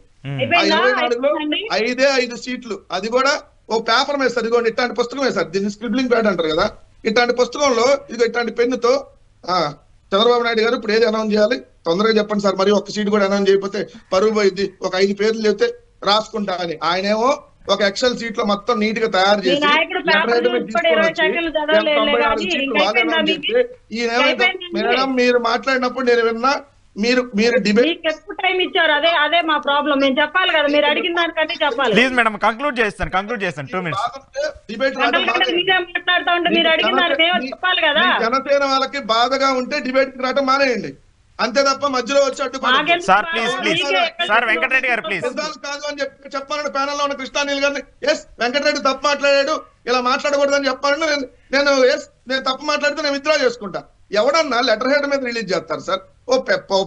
ఆ 24లో 5 సీట్లు, అది కూడా ఓ పేపర్ మీద సార్, ఇదిగోండి ఇట్లాంటి పుస్తకమే సార్, దీన్ని స్క్రిబ్లింగ్ ప్యాడ్ అంటారు కదా, ఇట్లాంటి పుస్తకంలో ఇదిగో ఇట్లాంటి పెన్నుతో చంద్రబాబు నాయుడు గారు ఇప్పుడు ఏది అనౌన్స్ చేయాలి తొందరగా చెప్పండి సార్, మరి ఒక సీట్ కూడా అనౌన్స్ చేయకపోతే పరువు పోయింది, ఒక 5 పేర్లు చెప్తే రాసుకుంటా అని. ఆయనేమో ఒక ఎక్సెల్ సీట్ లో మొత్తం నీట్ గా తయారు చేసి మేడం మీరు మాట్లాడినప్పుడు నేను విన్నా, మీరు డిబేట్ టైం ఇచ్చారు. అదే మా ప్రాబ్లం. మేము చెప్పాలి కదా, మీరు అడిగిన దానికంటే చెప్పాలి. ప్లీజ్ మేడం కంక్లూడ్ చేస్తాను 2 minutes. మీరే మాట్లాడుతూ ఉంటే మీరు అడిగిన దానికి మేము చెప్పాలి కదా. జనసేన వాళ్ళకి బాధగా ఉంటే డిబేట్ రావటం మానేయండి, అంతే తప్ప మధ్యలో వచ్చి అడ్డుకోండి. సార్ ప్లీజ్ సార్ వెంకటరెడ్డి గారు ప్లీజ్ కాదు అని చెప్పాలని ప్యానల్ లో ఉన్న కృష్ణానీల్ గారిని ఎస్ వెంకటరెడ్డి తప్పు మాట్లాడాడు, ఇలా మాట్లాడకూడదని చెప్పాలని నేను నేను తప్పు మాట్లాడితే నేను విత్డ్రా చేసుకుంటా. ఎవడన్నా లెటర్ హెడ్ మీద రిలీజ్ చేస్తారు సార్, ఓ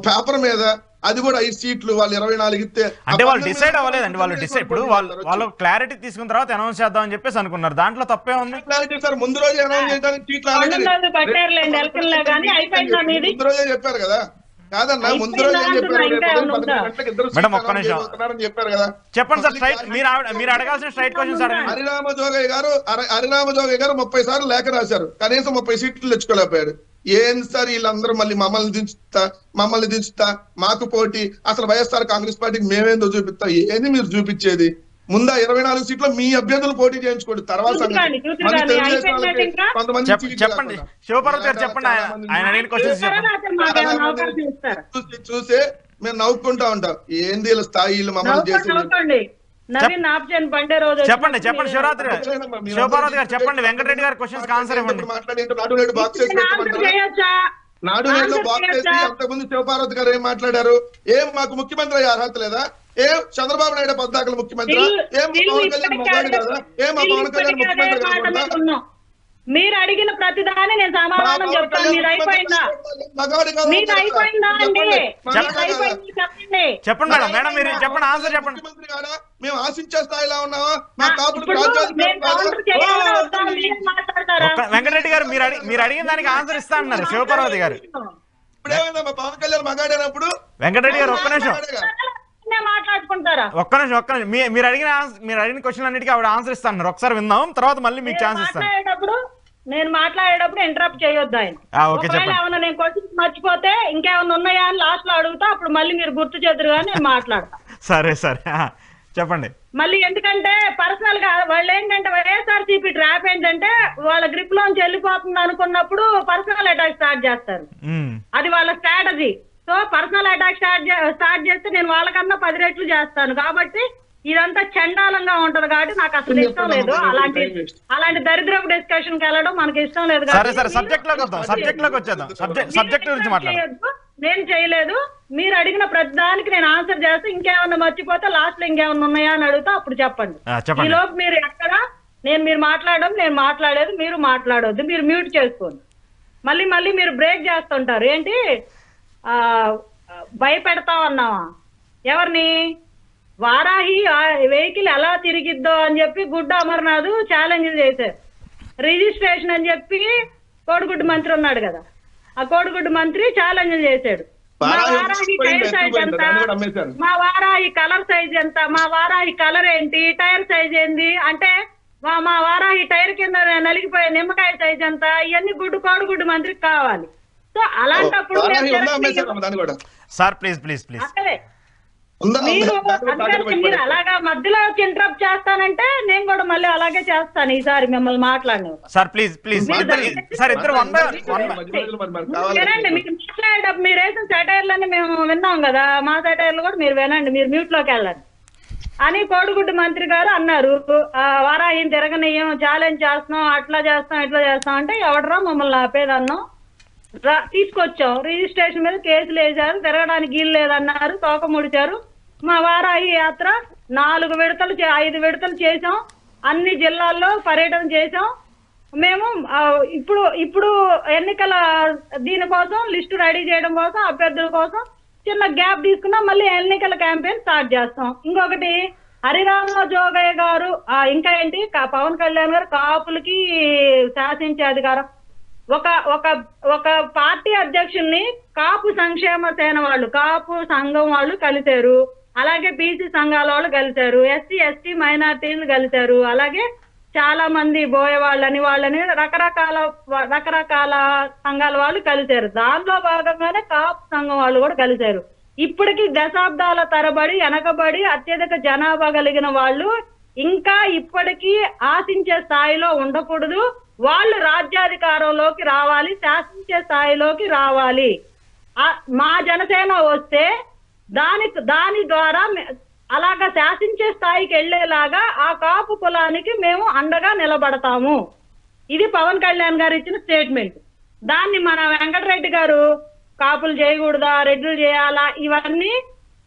పేపర్ మీద, అది కూడా 5 సీట్లు వాళ్ళు 24 ఇస్తే. అంటే వాళ్ళు డిసైడ్ అవ్వలేదండి, వాళ్ళు డిసైడ్ ఇప్పుడు వాళ్ళు క్లారిటీ తీసుకున్న తర్వాత అనౌన్స్ చేద్దాం అని చెప్పేసి అనుకున్నారు. దాంట్లో తప్పే ఉంది. క్లారిటీ సార్ ముందు రోజే అనౌన్స్ చేయడానికి సీట్లు ముందు రోజే చెప్పారు కదా. కాదన్నా ముందు రోజు ఏం చెప్పారు, మేడం ఒక్క నిమిషం చెప్పారు కదా. చెప్పండి సార్, స్ట్రైట్ మీరు అడగాల్సిన స్ట్రైట్ క్వశ్చన్స్ అడగండి. హరిరామ జోగయ్య గారు 30 సార్లు లేఖ రాశారు, కనీసం 30 సీట్లు తెచ్చుకోలేకపోయాడు. ఏం సార్ వీళ్ళందరూ మళ్ళీ మమ్మల్ని దించుతా మాకు పోటీ, అసలు వైఎస్ఆర్ కాంగ్రెస్ పార్టీకి మేమేందో చూపిస్తా, ఏది మీరు చూపించేది? ముందా 24 సీట్లు మీ అభ్యర్థులు పోటీ చేయించుకోండి, తర్వాత చెప్పండి. శివపార్వతి గారు చెప్పండి, ఆయన అడిగిన క్వశ్చన్స్ చూసే మేము నవ్వుకుంటా ఉంటాం. ఏంది వీళ్ళ స్థాయిలు మమ్మల్ని చేసి. చెప్పండి శివరాత్రి శివపార్వతి గారు చెప్పండి, వెంకటరెడ్డి గారి క్వశ్చన్స్ ఆన్సర్ ఇవ్వండి. నాడు నేడు బాక్స్ వేసి నాడు నేడులో బాక్స్ వేసి అంతకుముందు శివపార్వతి గారు ఏం మాట్లాడారు? ఏం మాకు ముఖ్యమంత్రి అయ్యే అర్హత లేదా? ఏం చంద్రబాబు నాయుడు పద్దాకల ముఖ్యమంత్రి? ఏం పవన్ కళ్యాణ్ మొగాడు కదా? ఏం మా పవన్ కళ్యాణ్ ముఖ్యమంత్రి కదా? మీరు అడిగిన ప్రతిదాన్ని నేను సమాధానం చెప్తాను. మీరు అయిపోయిందా? మీరు అయిపోయిందా అండి? చెప్పండి మేడం మీరు చెప్పండి, ఆన్సర్ చెప్పండి. ముఖ్యమంత్రి కాదా? మేము ఆశించే స్థాయిలో ఉన్నావా? మా వెంకటరెడ్డి గారు మీరు అడిగిన దానికి ఆన్సర్ ఇస్తా అన్నారు శివపార్వతి గారు. ఇప్పుడు ఏమైందా మా పవన్ కళ్యాణ్ మగాడైనప్పుడు? వెంకటరెడ్డి గారు ఒక్క నిమిషం మాట్లాడుకుంటారా? ఒక్క నిమిషం మీరు అడిగిన క్వశ్చన్ అన్నిటికీ ఆవిడ ఆన్సర్ ఇస్తా అన్నారు. ఒకసారి విందాం, తర్వాత మళ్ళీ మీకు ఛాన్స్ ఇస్తాను. నేను మాట్లాడేటప్పుడు ఇంటరప్ట్ చేయొద్దు ఆయన. ఏమన్నా నేను క్వశ్చన్స్ మర్చిపోతే ఇంకేమన్నా ఉన్నాయా అని లాస్ట్ లో అడుగుతా, అప్పుడు మళ్ళీ మీరు గుర్తు చేద్దరు కానీ నేను మాట్లాడతా. సరే చెప్పండి. మళ్ళీ ఎందుకంటే పర్సనల్ గా వాళ్ళు ఏంటంటే వైఎస్ఆర్సీపీ ట్రాప్ ఏంటంటే వాళ్ళ గ్రిప్ లోంచి వెళ్ళిపోతుంది అనుకున్నప్పుడు పర్సనల్ అటాక్ స్టార్ట్ చేస్తారు. అది వాళ్ళ strategy. So personal attack start చేస్తే నేను వాళ్ళకన్నా 10 రెట్లు చేస్తాను. కాబట్టి ఇదంతా చండాలంగా ఉంటది కాబట్టి నాకు అసలు ఇష్టం లేదు. అలాంటి దరిద్రపు డిస్కషన్ కి వెళ్ళడం మనకి ఇష్టం లేదు. నేను చేయలేదు. మీరు అడిగిన ప్రతి దానికి నేను ఆన్సర్ చేస్తే ఇంకేమన్నా మర్చిపోతే లాస్ట్ లో ఇంకేమన్నా ఉన్నాయా అని అడుగుతా, అప్పుడు చెప్పండి. ఈ లోపు మీరు ఎక్కడ మీరు మాట్లాడడం నేను మాట్లాడేది మీరు మాట్లాడొద్దు. మీరు మ్యూట్ చేసుకోండి. మళ్ళీ మీరు బ్రేక్ చేస్తుంటారు. ఏంటి భయపెడతామన్నావా? ఎవరిని? వారాహి వెహికల్ ఎలా తిరిగిద్దో అని చెప్పి గుడ్డ అమర్నాథ్ ఛాలెంజ్ చేశారు. రిజిస్ట్రేషన్ అని చెప్పి కోడిగుడ్డు మంత్రి ఉన్నాడు కదా, ఆ కోడిగుడ్డు మంత్రి ఛాలెంజ్ చేశాడు. మా వారాహి టైర్ సైజ్ ఎంత, మా వారాహి కలర్ సైజ్ ఎంత, మా వారాహి కలర్ ఏంటి, టైర్ సైజ్ ఏంది అంటే మా వారాహి టైర్ కింద నలిగిపోయే నిమ్మకాయ సైజ్ ఎంత, ఇవన్నీ కోడిగుడ్డు మంత్రికి కావాలి. సో అలాంటప్పుడు సార్ ప్లీజ్ మీరు అలాగా మధ్యలో ఇంటరప్ట్ చేస్తానంటే నేను కూడా మళ్ళీ అలాగే చేస్తాను ఈసారి మిమ్మల్ని మాట్లాడిన. సార్ ప్లీజ్ సార్ ఇద్దరు వినండి. మీకు మాట్లాడేటప్పుడు మీరు వేసిన సెటైర్లన్నీ మేము విన్నాం కదా, మా సెటైర్లు కూడా మీరు వినండి. మీరు మ్యూట్ లోకి వెళ్ళండి అని కోడిగుడ్డు మంత్రి గారు అన్నారు. వారాహిని తిరగనీయం, ఛాలెంజ్ చేస్తున్నాం, అట్లా చేస్తాం ఇట్లా చేస్తాం అంటే ఎవడరా మమ్మల్ని ఆపేదన్నాం. తీసుకొచ్చాం, రిజిస్ట్రేషన్ మీద కేసులు వేశారు, తిరగడానికి వీలు లేదన్నారు, తోక ముడిచారు. మా వారాహి యాత్ర 4 విడతలు 5 విడతలు చేసాం. అన్ని జిల్లాల్లో పర్యటన చేసాం. మేము ఇప్పుడు ఎన్నికల దీనికోసం లిస్టు రెడీ చేయడం కోసం అభ్యర్థుల కోసం చిన్న గ్యాప్ తీసుకున్నాం. మళ్ళీ ఎన్నికల క్యాంపెయిన్ స్టార్ట్ చేస్తాం. ఇంకొకటి హరిరామ జోగయ్య గారు ఇంకా ఏంటి పవన్ కళ్యాణ్ గారు కాపులకి శాసించే అధికారం. ఒక పార్టీ అధ్యక్షుల్ని కాపు సంక్షేమ సేన వాళ్ళు, కాపు సంఘం వాళ్ళు కలిశారు, అలాగే బీసీ సంఘాల వాళ్ళు కలిశారు, ఎస్సీ ఎస్టీ మైనార్టీలు కలిశారు, అలాగే చాలా మంది బోయవాళ్ళని వాళ్ళని రకరకాల సంఘాల వాళ్ళు కలిశారు. దాంట్లో భాగంగానే కాపు సంఘం వాళ్ళు కూడా కలిశారు. ఇప్పటికి దశాబ్దాల తరబడి వెనకబడి అత్యధిక జనాభా కలిగిన వాళ్ళు ఇంకా ఇప్పటికీ ఆశించే స్థాయిలో ఉండకూడదు. వాళ్ళు రాజ్యాధికారంలోకి రావాలి, శాసించే స్థాయిలోకి రావాలి. మా జనసేన వస్తే దాని ద్వారా అలాగా శాసించే స్థాయికి వెళ్లేలాగా ఆ కాపు కులానికి మేము అండగా నిలబడతాము. ఇది పవన్ కళ్యాణ్ గారు ఇచ్చిన స్టేట్మెంట్. దాన్ని మన వెంకటరెడ్డి గారు కాపులు చేయకూడదా, రెడ్లు చేయాలా,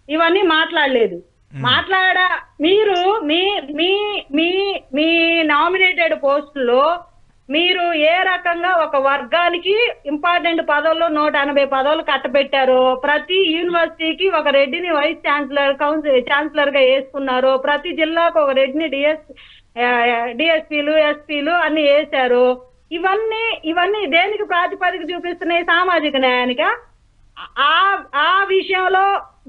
ఇవన్నీ మాట్లాడలేదు. మీరు మీ నామినేటెడ్ పోస్టులో మీరు ఏ రకంగా ఒక వర్గానికి ఇంపార్టెంట్ పదవుల్లో 180 పదవులు కట్టబెట్టారో, ప్రతి యూనివర్సిటీకి ఒక రెడ్డిని వైస్ ఛాన్సలర్ గా వేసుకున్నారో, ప్రతి జిల్లాకు ఒక రెడ్డిని డిఎస్పీలు ఎస్పీలు అన్ని వేశారు. ఇవన్నీ దేనికి ప్రాతిపదిక చూపిస్తున్నాయి? సామాజిక న్యాయానిక? ఆ విషయంలో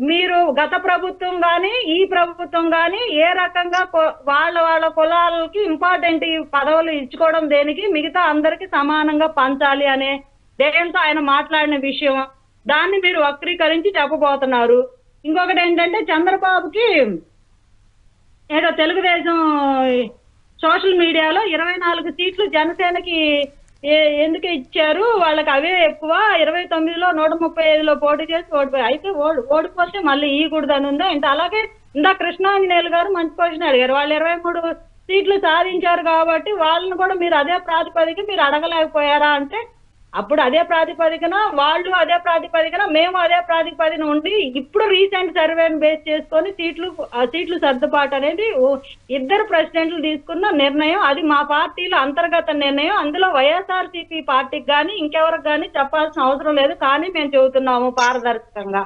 మీరు గత ప్రభుత్వం గాని ఈ ప్రభుత్వం గాని ఏ రకంగా వాళ్ళ కులాలకి ఇంపార్టెంట్ పదవులు ఇచ్చుకోవడం దేనికి? మిగతా అందరికి సమానంగా పంచాలి అనే దేంతో ఆయన మాట్లాడిన విషయం, దాన్ని మీరు వక్రీకరించి చెప్పబోతున్నారు. ఇంకొకటి ఏంటంటే, చంద్రబాబుకి ఏదో తెలుగుదేశం సోషల్ మీడియాలో 24 సీట్లు జనసేనకి ఎందుకు ఇచ్చారు, వాళ్ళకి అవే ఎక్కువ, 29లో 135లో పోటీ చేసి ఓడిపోయారు, అయితే ఓడిపోతే మళ్ళీ ఇవ్వకూడదని ఉందా అంటే? అలాగే ఇందా కృష్ణాంజనేయులు గారు మంచి క్వశ్చన్ అడిగారు. వాళ్ళు 23 సీట్లు సాధించారు కాబట్టి వాళ్ళని కూడా మీరు అదే ప్రాతిపదిక మీరు అడగలేకపోయారా అంటే, అప్పుడు అదే ప్రాతిపదికన వాళ్ళు అదే ప్రాతిపదికన మేము అదే ప్రాతిపదికన ఉండి ఇప్పుడు రీసెంట్ సర్వేని బేస్ చేసుకొని సీట్లు సర్దుబాటు అనేది ఇద్దరు ప్రెసిడెంట్లు తీసుకున్న నిర్ణయం. అది మా పార్టీలో అంతర్గత నిర్ణయం. అందులో వైఎస్ఆర్సీపీ పార్టీకి కానీ ఇంకెవరికి కానీ చెప్పాల్సిన అవసరం లేదు. కానీ మేము చెబుతున్నాము పారదర్శకంగా,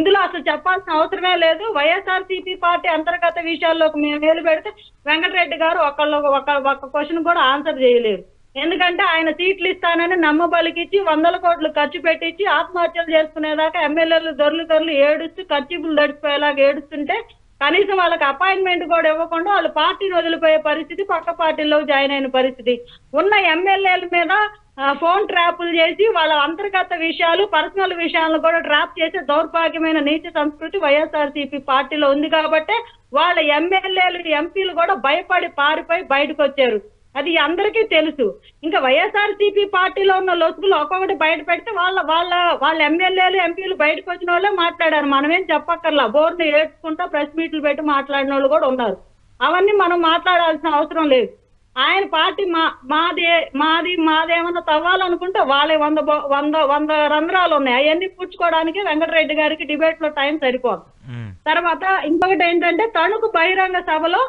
ఇందులో అసలు చెప్పాల్సిన అవసరమే లేదు. వైఎస్ఆర్సీపీ పార్టీ అంతర్గత విషయాల్లోకి మేము వేలు పెడితే వెంకటరెడ్డి గారు ఒక క్వశ్చన్ కూడా ఆన్సర్ చేయలేరు. ఎందుకంటే ఆయన సీట్లు ఇస్తానని నమ్మబలికిచ్చి 100 కోట్లు ఖర్చు పెట్టించి ఆత్మహత్యలు చేసుకునేదాకా ఎమ్మెల్యేలు దొర్లు ఏడుస్తూ ఖర్చులు దడిచిపోయేలాగా ఏడుస్తుంటే కనీసం వాళ్ళకి అపాయింట్మెంట్ కూడా ఇవ్వకుండా వాళ్ళు పార్టీని వదిలిపోయే పరిస్థితి, పక్క పార్టీలో జాయిన్ అయిన పరిస్థితి. ఉన్న ఎమ్మెల్యేల మీద ఫోన్ ట్రాపులు చేసి వాళ్ళ అంతర్గత విషయాలు, పర్సనల్ విషయాలను కూడా ట్రాప్ చేసే దౌర్భాగ్యమైన నీచ సంస్కృతి వైఎస్ఆర్సీపీ పార్టీలో ఉంది. కాబట్టి వాళ్ళ ఎమ్మెల్యేలు ఎంపీలు కూడా భయపడి పారిపోయి బయటకు వచ్చారు. అది అందరికీ తెలుసు. ఇంకా వైఎస్ఆర్సీపీ పార్టీలో ఉన్న లొసుగులు ఒక్కొక్కటి బయట పెడితే వాళ్ళ ఎమ్మెల్యేలు ఎంపీలు బయటకు వచ్చిన వాళ్ళే మాట్లాడారు. మనమేం చెప్పక్కర్లా. బోర్డు ఏడ్చుకుంటా ప్రెస్ మీట్లు పెట్టి మాట్లాడిన వాళ్ళు కూడా ఉన్నారు. అవన్నీ మనం మాట్లాడాల్సిన అవసరం లేదు. ఆయన పార్టీ మాదేమన్నా తవ్వాలనుకుంటే వాళ్ళే 100 రంధ్రాలు ఉన్నాయి. అవన్నీ పూడ్చుకోవడానికి వెంకటరెడ్డి గారికి డిబేట్ లో టైం సరిపోదు. తర్వాత ఇంకొకటి ఏంటంటే, తణుకు బహిరంగ సభలో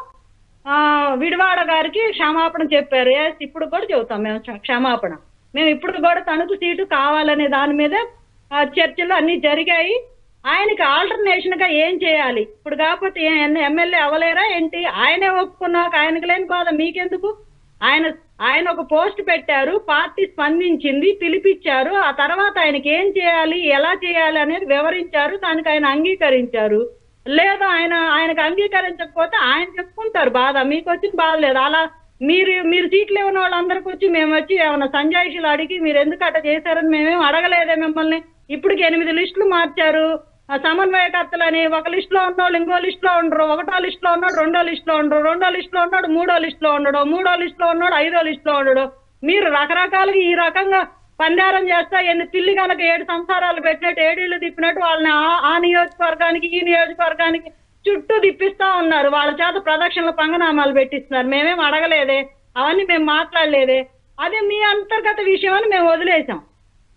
విడివాడ గారికి క్షమాపణ చెప్పారు. ఇప్పుడు కూడా చెబుతాం మేము క్షమాపణ. మేము ఇప్పుడు కూడా తణుకు సీటు కావాలనే దాని మీద చర్చలు అన్ని జరిగాయి. ఆయనకి ఆల్టర్నేషన్ గా ఏం చేయాలి, ఇప్పుడు కాకపోతే ఎమ్మెల్యే అవ్వలేరా ఏంటి? ఆయనే ఒప్పుకున్నాక ఆయనకు లేని బాధ మీకెందుకు? ఆయన ఒక పోస్ట్ పెట్టారు, పార్టీ స్పందించింది, పిలిపించారు. ఆ తర్వాత ఆయనకి ఏం చేయాలి, ఎలా చేయాలి అనేది వివరించారు. దానికి ఆయన అంగీకరించారు. లేదా ఆయనకు అంగీకరించకపోతే ఆయన చెప్పుకుంటారు బాధ. మీకు వచ్చిన బాధ లేదు. అలా మీరు సీట్లు ఇవ్వని వాళ్ళందరికి వచ్చి మేము వచ్చి ఏమైనా సంజాయిషులు అడిగి మీరు ఎందుకు అట్లా చేశారని మేమేం అడగలేదే మిమ్మల్ని. ఇప్పటికి 8 లిస్టులు మార్చారు. సమన్వయకర్తలని ఒక లిస్ట్ లో ఉన్నోళ్ళు ఇంకో లిస్ట్ లో ఉండరు, 1వ లిస్ట్ లో ఉన్నాడు 2వ లిస్ట్ లో ఉండరు, 2వ లిస్ట్ లో ఉన్నాడు 3వ లిస్ట్ లో ఉండడు, 3వ లిస్ట్ లో ఉన్నాడు 5వ లిస్ట్ లో ఉండడు. మీరు రకరకాలుగా ఈ రకంగా పందారం చేస్తా పిల్లి కనుక 7 సంసారాలు పెట్టినట్టు, 7 ఇళ్ళు తిప్పినట్టు వాళ్ళని ఆ నియోజకవర్గానికి ఈ నియోజకవర్గానికి చుట్టూ తిప్పిస్తా ఉన్నారు. వాళ్ళ చేత ప్రదక్షిణలు పంగనామాలు పెట్టిస్తున్నారు. మేమేం అడగలేదే, అవన్నీ మేము మాట్లాడలేదే. అదే మీ అంతర్గత విషయం అని మేము వదిలేసాం.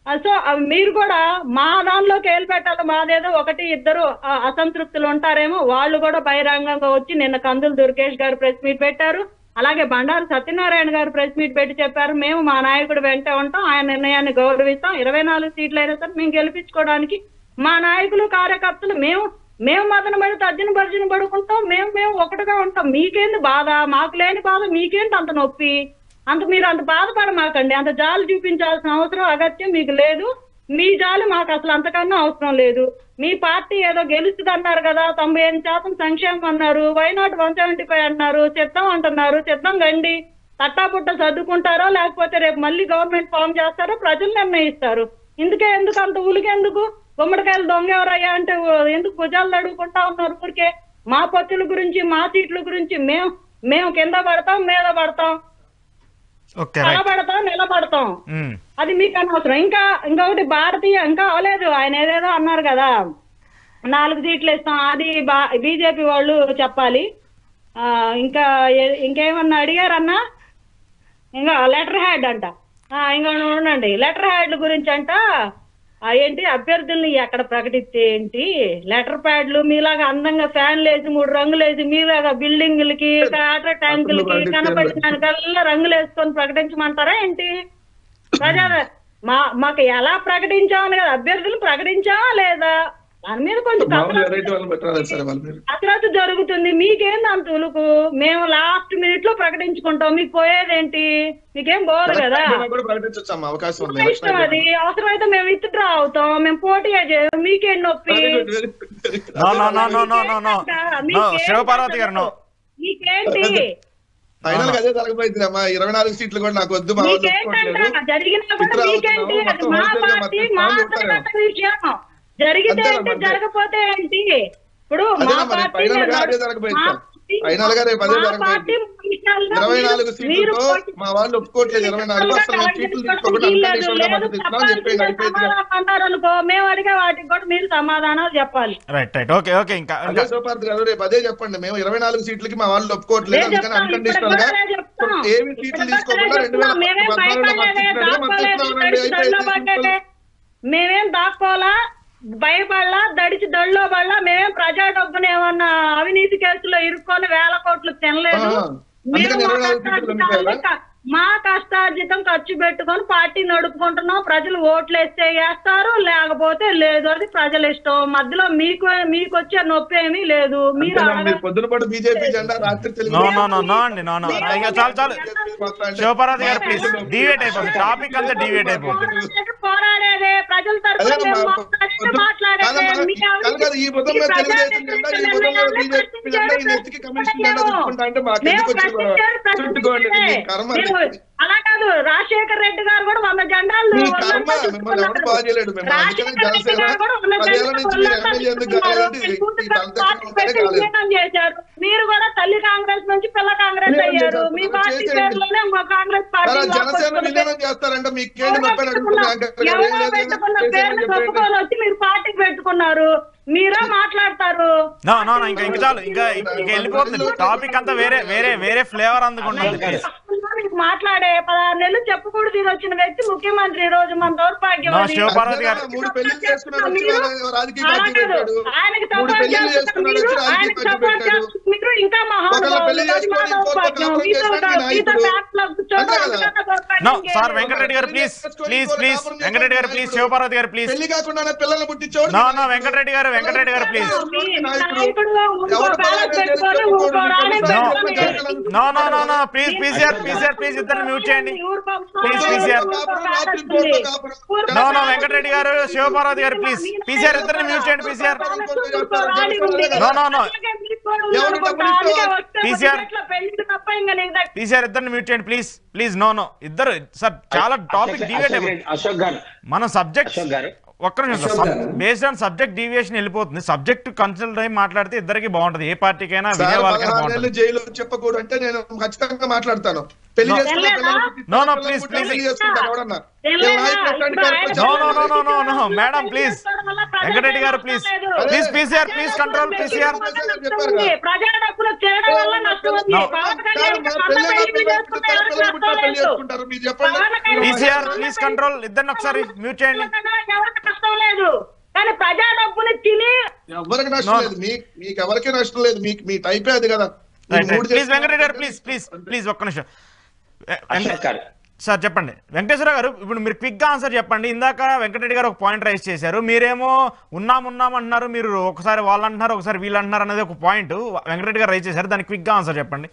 సో మీరు కూడా మా దానిలోకి వేలు పెట్టాలి. మాదేదో 1-2 అసంతృప్తులు ఉంటారేమో, వాళ్ళు కూడా బహిరంగంగా వచ్చి నిన్న కందులు దుర్గేష్ గారు ప్రెస్ మీట్ పెట్టారు. అలాగే బండారు సత్యనారాయణ గారు ప్రెస్ మీట్ పెట్టి చెప్పారు, మేము మా నాయకుడు వెంట ఉంటాం, ఆయన నిర్ణయాన్ని గౌరవిస్తాం, 24 సీట్లు అయినా సరే మేము గెలిపించుకోవడానికి మా నాయకులు కార్యకర్తలు మేము మదన పడి తర్జన పడుకుంటాం, మేము ఒకటిగా ఉంటాం. మీకేంటి బాధ? మాకు లేని బాధ మీకేంటి అంత నొప్పి? మీరు అంత బాధపడమాకండి. అంత జాలి చూపించాల్సిన అవసరం అగత్యం మీకు లేదు. మీ జాలి మాకు అసలు అంతకన్నా అవసరం లేదు. మీ పార్టీ ఏదో గెలుస్తుంది అన్నారు కదా, 98% సంక్షేమం అన్నారు, వైనాట్ 175 అన్నారు, సిద్ధం అంటున్నారు. సిద్ధం గండి, తట్టాపుట్ట సర్దుకుంటారో లేకపోతే రేపు మళ్ళీ గవర్నమెంట్ ఫామ్ చేస్తారో ప్రజలు నిర్ణయిస్తారు. ఎందుకు అంత ఊలికెందుకు? గుమ్మడికాయలు దొంగ ఎవరయ్యా అంటే ఎందుకు భుజాలు అడుగుకుంటా ఉన్నారు ఊరికే? మా పొత్తుల గురించి మా సీట్ల గురించి మేము కింద పడతాం, మీద పడతాం, నిలబడతాం. అది మీకు అనవసరం. ఇంకొకటి భారతీయ ఇంకా అవలేదు. ఆయన ఏదేదో అన్నారు కదా, 4 సీట్లు ఇస్తాం, అది బీజేపీ వాళ్ళు చెప్పాలి. ఇంకా ఇంకేమన్నా అడిగారన్నా? ఇంకా లెటర్ హ్యాడ్ అంట, ఇంకా ఉండండి, లెటర్ హ్యాడ్ల గురించి అంట. ఏంటి అభ్యర్థుల్ని ఎక్కడ ప్రకటిస్తే ఏంటి, లెటర్ ప్యాడ్లు మీలాగా అందంగా ఫ్యాన్లు వేసి 3 రంగులు వేసి మీలాగా బిల్డింగులకి వాటర్ ట్యాంకులకి కనపడిన దానికల్లా రంగులు వేసుకొని ప్రకటించమంటారా ఏంటి? మాకు ఎలా ప్రకటించామని కదా, అభ్యర్థులు ప్రకటించామా లేదా దాని మీద కొంచెం కసరత్తు జరుగుతుంది. మీకేం అంత ఉలుకు? మేము లాస్ట్ మినిట్ లో ప్రకటించుకుంటాం, మీకు పోయేదేంటి? మీకేం పోదు కదా, ఇష్టం అది. అవసరమైతే మేము విత్డ్రా అవుతాం, మేము పోటీ చేయం, మీకేం నొప్పి? మీకేంటి? ఫైనల్ అదే జరగబోయింది అమ్మా. 24 సీట్లు కూడా నాకు వద్దు. జరిగినా కూడా మీకేంటి? అది మా పార్టీ, మా విషయం. జరిగితే ఏంటి, జరగపోతే ఏంటి? ఇప్పుడు మా పార్టీ 24 సీట్లతో మా వాళ్ళు ఒప్పుకోవట్లేదు. 24 అసలు సీట్లు అనుకో, మేము అడిగే వాటికి కూడా మీరు సమాధానాలు చెప్పాలి. శివపార్వతి గారు రేపు అదే చెప్పండి. మేము 24 సీట్లకి మా వాళ్ళు ఒప్పుకోవట్లేదు, అందుకని అన్కండిషనల్ గా ఏమి సీట్లు తీసుకోకుండా 2000 మేమేం దాక్కోవాలా, భయపడలా, దడిచి దళ్ళో పడలా. మేమేం ప్రజా డబ్బును ఏమన్నా అవినీతి కేసులో ఇరుక్కొని 1000 కోట్లు తినలేదు. మా కష్టార్జితం ఖర్చు పెట్టుకొని పార్టీ నడుపుకుంటున్నాం. ప్రజలు ఓట్లు వేస్తే వేస్తారు, లేకపోతే లేదు, అది ప్రజల ఇష్టం. మధ్యలో మీకు వచ్చే నొప్పి ఏమీ లేదు. మీరు పొద్దున పాటు బీజేపీ జెండా, రాత్రి పోరాడేదే ప్రజల తరఫున మాట్లాడేదే. అలా కాదు, రాజశేఖర్ రెడ్డి గారు కూడా 100 జెండాలు, చేశారు. మీరు కూడా తల్లి కాంగ్రెస్ నుంచి పిల్ల కాంగ్రెస్ అయ్యారు. మీ పార్టీ పేరులోనే ఇంకో కాంగ్రెస్ పార్టీ పెట్టుకొని వచ్చి మీరు పార్టీకి పెట్టుకున్నారు. మీరే మాట్లాడతారు. టాపిక్ అంతా వేరే ఫ్లేవర్ అందుకుంటుంది. మాట్లాడే 16 నెలలు చెప్పకూడదు ఇది వచ్చిన వ్యక్తి ముఖ్యమంత్రి. ఈ రోజు మన దౌర్భాగ్యం. ఆయనకి మీరు ఇంకా సార్ వెంకటరెడ్డి గారు ప్లీజ్ వెంకటరెడ్డి గారు ప్లీజ్, శివపార్వతి గారు ప్లీజ్, పిల్లలు పుట్టించోడు వెంకటరెడ్డి గారు ప్లీజ్, ప్లీజ్ ఇద్దరిని మ్యూట్ చేయండి ప్లీజ్. వెంకటరెడ్డి గారు, శివపార్వతి గారు ప్లీజ్, పీసీఆర్ ఇద్దరిని మ్యూట్ చేయండి. పీసీఆర్ ఇద్దరిని మ్యూట్ చేయండి ప్లీజ్. ఇద్దరు సార్. చాలా టాపిక్ డివేట్ మన సబ్జెక్ట్ ఒక్క నిమిషం, బేస్డ్ ఆన్ సబ్జెక్ట్ డీవియేషన్ వెళ్ళిపోతుంది. సబ్జెక్ట్ కన్సల్ట్ అయి మాట్లాడితే ఇద్దరికి బాగుంటది, ఏ పార్టీకైనా వినే వాళ్ళకైనా బాగుంటుంది. జైలు చెప్పకూడదు అంటే నేను ఖచ్చితంగా మాట్లాడతాను. మేడం ప్లీజ్, వెంకటరెడ్డి గారు please, PCR please control. PCR please control. ఇద్దరిని ఒకసారి మ్యూట్ చేయండి. కానీ ప్రజా డబ్బులు తిని ఎవరికి నష్టం లేదు, మీకు ఎవరికి నష్టం లేదు, మీ టైపే అది కదా. ప్లీజ్ వెంకటరెడ్డి గారు ప్లీజ్ ఒక్క నిమిషం. సార్ చెప్పండి వెంకటేశ్వర గారు, ఇప్పుడు మీరు క్విక్ గా ఆన్సర్ చెప్పండి. ఇందాక వెంకటరెడ్డి గారు ఒక పాయింట్ రైజ్ చేశారు, మీరేమో ఉన్నాం అంటున్నారు, మీరు ఒకసారి వాళ్ళు అంటున్నారు, ఒకసారి వీళ్ళు అంటున్నారు అనేది ఒక పాయింట్ వెంకటరెడ్డి గారు రైజ్ చేశారు. దానికి క్విక్ గా ఆన్సర్ చెప్పండి.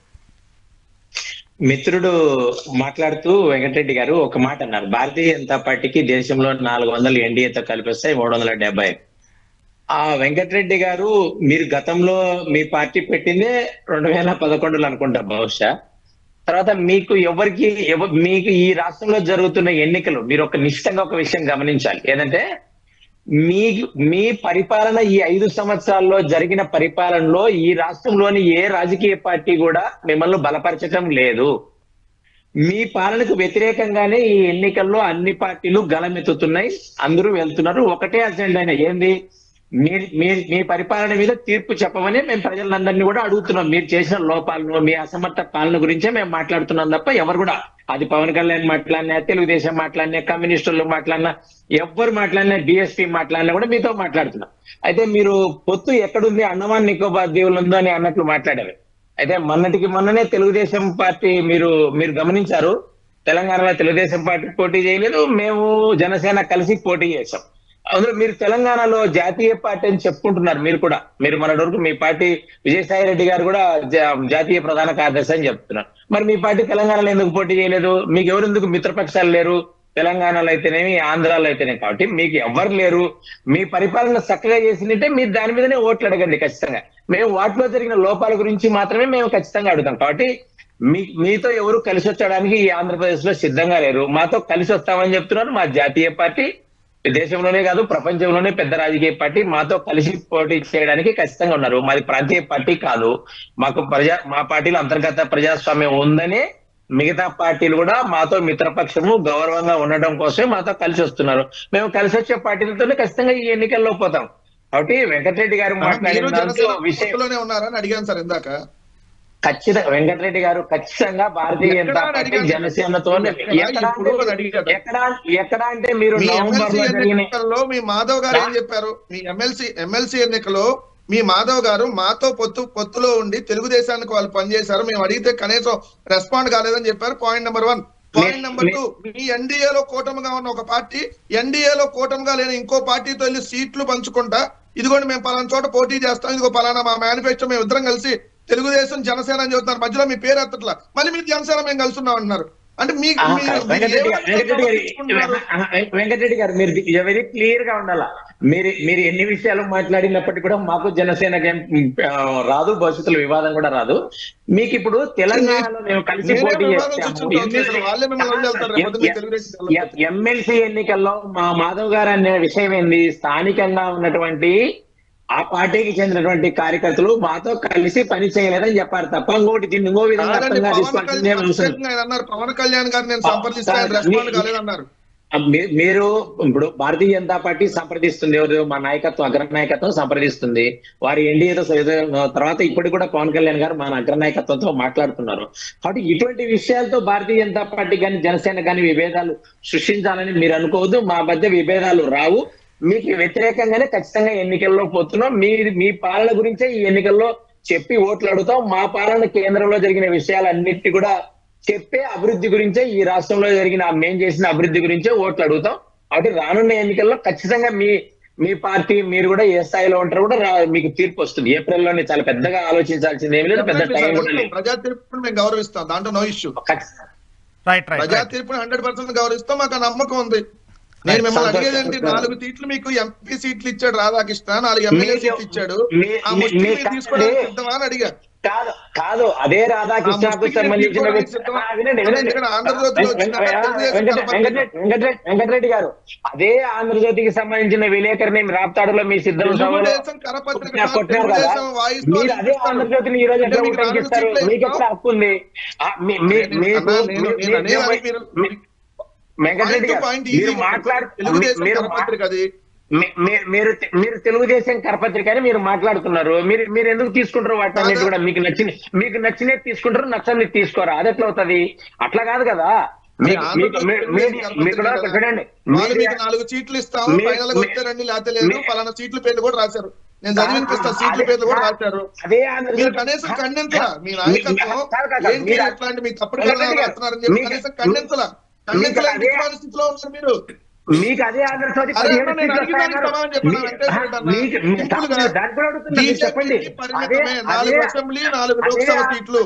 మిత్రుడు మాట్లాడుతూ వెంకటరెడ్డి గారు ఒక మాట అన్నారు, భారతీయ జనతా పార్టీకి దేశంలో 400 ఎన్డీఏతో కలిపిస్తాయి 370. ఆ వెంకటరెడ్డి గారు, మీరు గతంలో మీ పార్టీ పెట్టిందే 2011లో అనుకుంటా బహుశా. తర్వాత మీకు మీకు ఈ రాష్ట్రంలో జరుగుతున్న ఎన్నికలు మీరు ఒక నిశ్చితంగా ఒక విషయం గమనించాలి. ఏదంటే మీ పరిపాలన, ఈ 5 సంవత్సరాల్లో జరిగిన పరిపాలనలో ఈ రాష్ట్రంలోని ఏ రాజకీయ పార్టీ కూడా మిమ్మల్ని బలపరచడం లేదు. మీ పాలనకు వ్యతిరేకంగానే ఈ ఎన్నికల్లో అన్ని పార్టీలు గలమెత్తుతున్నాయి, అందరూ వెళ్తున్నారు. ఒకటే అజెండా ఏంది, మీ పరిపాలన మీద తీర్పు చెప్పమని మేము ప్రజలందరినీ కూడా అడుగుతున్నాం. మీరు చేసిన లోపాలను, మీ అసమర్థ పాలన గురించే మేము మాట్లాడుతున్నాం తప్ప ఎవరు కూడా, అది పవన్ కళ్యాణ్ మాట్లాడినా, తెలుగుదేశం మాట్లాడినా, కమ్యూనిస్టులు మాట్లాడినా, ఎవ్వరు మాట్లాడినా, బీఎస్పీ మాట్లాడినా కూడా మీతో మాట్లాడుతున్నాం. అయితే మీరు పొత్తు ఎక్కడుంది, అండమాన్ నికోబార్ దీవులు ఉందో అని అన్నట్లు మాట్లాడారు. అయితే మొన్ననే తెలుగుదేశం పార్టీ మీరు గమనించారు, తెలంగాణలో తెలుగుదేశం పార్టీ పోటీ చేయలేదు, మేము జనసేన కలిసి పోటీ చేశాం. అందులో మీరు తెలంగాణలో జాతీయ పార్టీ అని చెప్పుకుంటున్నారు. మీరు మన వరకు మీ పార్టీ విజయసాయి రెడ్డి గారు కూడా జాతీయ ప్రధాన కార్యదర్శి అని చెప్తున్నారు. మరి మీ పార్టీ తెలంగాణలో ఎందుకు పోటీ చేయలేదు? మీకు ఎవరు ఎందుకు మిత్రపక్షాలు లేరు? తెలంగాణలో అయితేనేమి, ఆంధ్రాలో అయితేనేమి. కాబట్టి మీకు ఎవరు లేరు. మీ పరిపాలన చక్కగా చేసిందంటే మీరు దాని మీదనే ఓట్లు అడగండి ఖచ్చితంగా. మేము వాటిలో జరిగిన లోపాల గురించి మాత్రమే మేము ఖచ్చితంగా అడుగుతాం. కాబట్టి మీతో ఎవరు కలిసి వచ్చడానికి ఈ ఆంధ్రప్రదేశ్ లో సిద్ధంగా లేరు. మాతో కలిసి వస్తామని చెప్తున్నారు. మా జాతీయ పార్టీ దేశంలోనే కాదు ప్రపంచంలోనే పెద్ద రాజకీయ పార్టీ మాతో కలిసి పోటీ చేయడానికి ఖచ్చితంగా ఉన్నారు. మాది ప్రాంతీయ పార్టీ కాదు. మా పార్టీలో అంతర్గత ప్రజాస్వామ్యం ఉందని మిగతా పార్టీలు కూడా మాతో మిత్రపక్షము గౌరవంగా ఉండడం కోసమే మాతో కలిసి వస్తున్నారు. మేము కలిసి వచ్చే పార్టీలతోనే ఖచ్చితంగా ఈ ఎన్నికల్లో పోతాం. కాబట్టి వెంకటరెడ్డి గారు మాట్లాడిన విషయంలోనే ఉన్నారని అడిగాను సార్ ఇందాక. ఖచ్చితంగా వెంకటరెడ్డి గారు ఖచ్చితంగా భారతీయ జనతా పార్టీ జనసేనతో ఎక్కడ అంటే మీరు ఎన్నికల్లో మీ మాధవ్ గారు ఏం చెప్పారు? మీ ఎమ్మెల్సీ ఎన్నికలో మీ మాధవ్ గారు మాతో పొత్తులో ఉండి తెలుగుదేశానికి వాళ్ళు పనిచేశారు, మేము అడిగితే కనీసం రెస్పాండ్ కాలేదని చెప్పారు. Point number 1. పాయింట్ నెంబర్ 2, మీ ఎన్డీఏలో కూటమిగా ఉన్న ఒక పార్టీ ఎన్డీఏలో కూటమిగా లేని ఇంకో పార్టీతో వెళ్ళి సీట్లు పంచుకుంటా, ఇదిగోండి మేము పలానా చోట పోటీ చేస్తాం, ఇదిగో పలానా మా మేనిఫెస్టో మేము ఇద్దరం కలిసి తెలుగుదేశం జనసేన అని చెబుతున్నారు. మధ్యలో మీ పేరు ఎత్తట్లా, మళ్ళీ మీరు జనసేన మేము కలుస్తున్నాం అంటున్నారు. అంటే వెంకటరెడ్డి గారు మీరు వెరీ క్లియర్ గా ఉండాలా. మీరు ఎన్ని విషయాలు మాట్లాడినప్పటికీ కూడా మాకు జనసేనకి రాదు, భవిష్యత్తులో వివాదం కూడా రాదు. మీకు ఇప్పుడు తెలంగాణలో మేము కలిసి పోటీ చేస్తాము. ఎమ్మెల్సీ ఎన్నికల్లో మా మాధవ్ గారు అనే విషయం ఏంది, స్థానికంగా ఉన్నటువంటి ఆ పార్టీకి చెందినటువంటి కార్యకర్తలు మాతో కలిసి పని చేయలేదని చెప్పారు తప్ప ఇంకోటి దీన్ని ఇంకో విధంగా పవన్ కళ్యాణ్ గారు నేను సంప్రదిస్తాను. మీరు ఇప్పుడు భారతీయ జనతా పార్టీ సంప్రదిస్తుంది, ఎవరు మా నాయకత్వం, అగ్రనాయకత్వం సంప్రదిస్తుంది. వారి ఎన్డీఏతో తర్వాత ఇప్పటికి కూడా పవన్ కళ్యాణ్ గారు మన అగ్రనాయకత్వంతో మాట్లాడుతున్నారు. కాబట్టి ఇటువంటి విషయాలతో భారతీయ జనతా పార్టీ కానీ జనసేన కానీ విభేదాలు సృష్టించాలని మీరు అనుకోవద్దు. మా మధ్య విభేదాలు రావు. మీకు వ్యతిరేకంగానే ఖచ్చితంగా ఎన్నికల్లో పోతున్నాం. మీ పాలన గురించే ఈ ఎన్నికల్లో చెప్పి ఓట్లు అడుగుతాం. మా పాలన కేంద్రంలో జరిగిన విషయాలన్నిటి కూడా చెప్పే అభివృద్ధి గురించే, ఈ రాష్ట్రంలో జరిగిన మేం చేసిన అభివృద్ధి గురించే ఓట్లు అడుగుతాం. కాబట్టి రానున్న ఎన్నికల్లో ఖచ్చితంగా మీ పార్టీ మీరు కూడా ఏ స్థాయిలో ఉంటారో కూడా మీకు తీర్పు వస్తుంది. ఏప్రిల్లోనే చాలా పెద్దగా ఆలోచించాల్సింది ఏమి లేదు, పెద్ద టైం కూడా లేదు. ప్రజా తీర్పును మేము గౌరవిస్తాం, దాంట్లో నో ఇష్యూ. ప్రజా తీర్పును 100% గౌరవిస్తాం, మాకు నమ్మకం ఉంది. నేను మిమ్మల్ని అడిగేదంటే 4 సీట్లు మీకు ఎంపీ సీట్లు ఇచ్చాడు రాధాకృష్ణ, 4 ఎమ్మెల్యే సీట్లు ఇచ్చాడు, ఆ ముష్టి తీసుకోవడానికి సిద్ధమా అని అడిగా. కాదు అదే రాధాకృష్ణకు సంబంధించిన వెంకటరెడ్డి గారు, అదే ఆంధ్రజ్యోతికి సంబంధించిన విలేకరిని రాప్తాడులో మీ సిద్ధం కొట్టినారు కదా, మీరు అదే ఆంధ్రజ్యోతిని ఈ రోజు ఎట్లా ఉపయోగిస్తారు? మీకు ఎట్లా హక్కు ఉంది? వెంకటరెడ్డి గారు మీరు మీరు తెలుగుదేశం కరపత్రిక అని మీరు మాట్లాడుతున్నారు. మీరు ఎందుకు తీసుకుంటారు వాటిని కూడా? మీకు నచ్చినది తీసుకుంటారు, నచ్చని తీసుకోరా? అది ఎట్లా అవుతుంది? అట్లా కాదు కదా. చూడండి, 4 సీట్లు ఇస్తాము, ఫైనల్ గా వస్తే రండి, లేకపోతే లేదు, పలానా సీట్ల పేర్లు కూడా రాశారు. నేను చదివినిపిస్తా, సీట్ల పేర్లు కూడా రాశారు. మీరు కనీసం ఖండించరా? మీ నాయకత్వం ఎట్లాంటి మీ తప్పుడు రాస్తున్నారని చెప్పి కనీసం ఖండించలా స్థితిలో ఉన్నారు మీరు. మీకు అదే ఆంధ్రజ్యోతి చెప్పండి, 4 అసెంబ్లీ 4 లోక్సభ సీట్లు.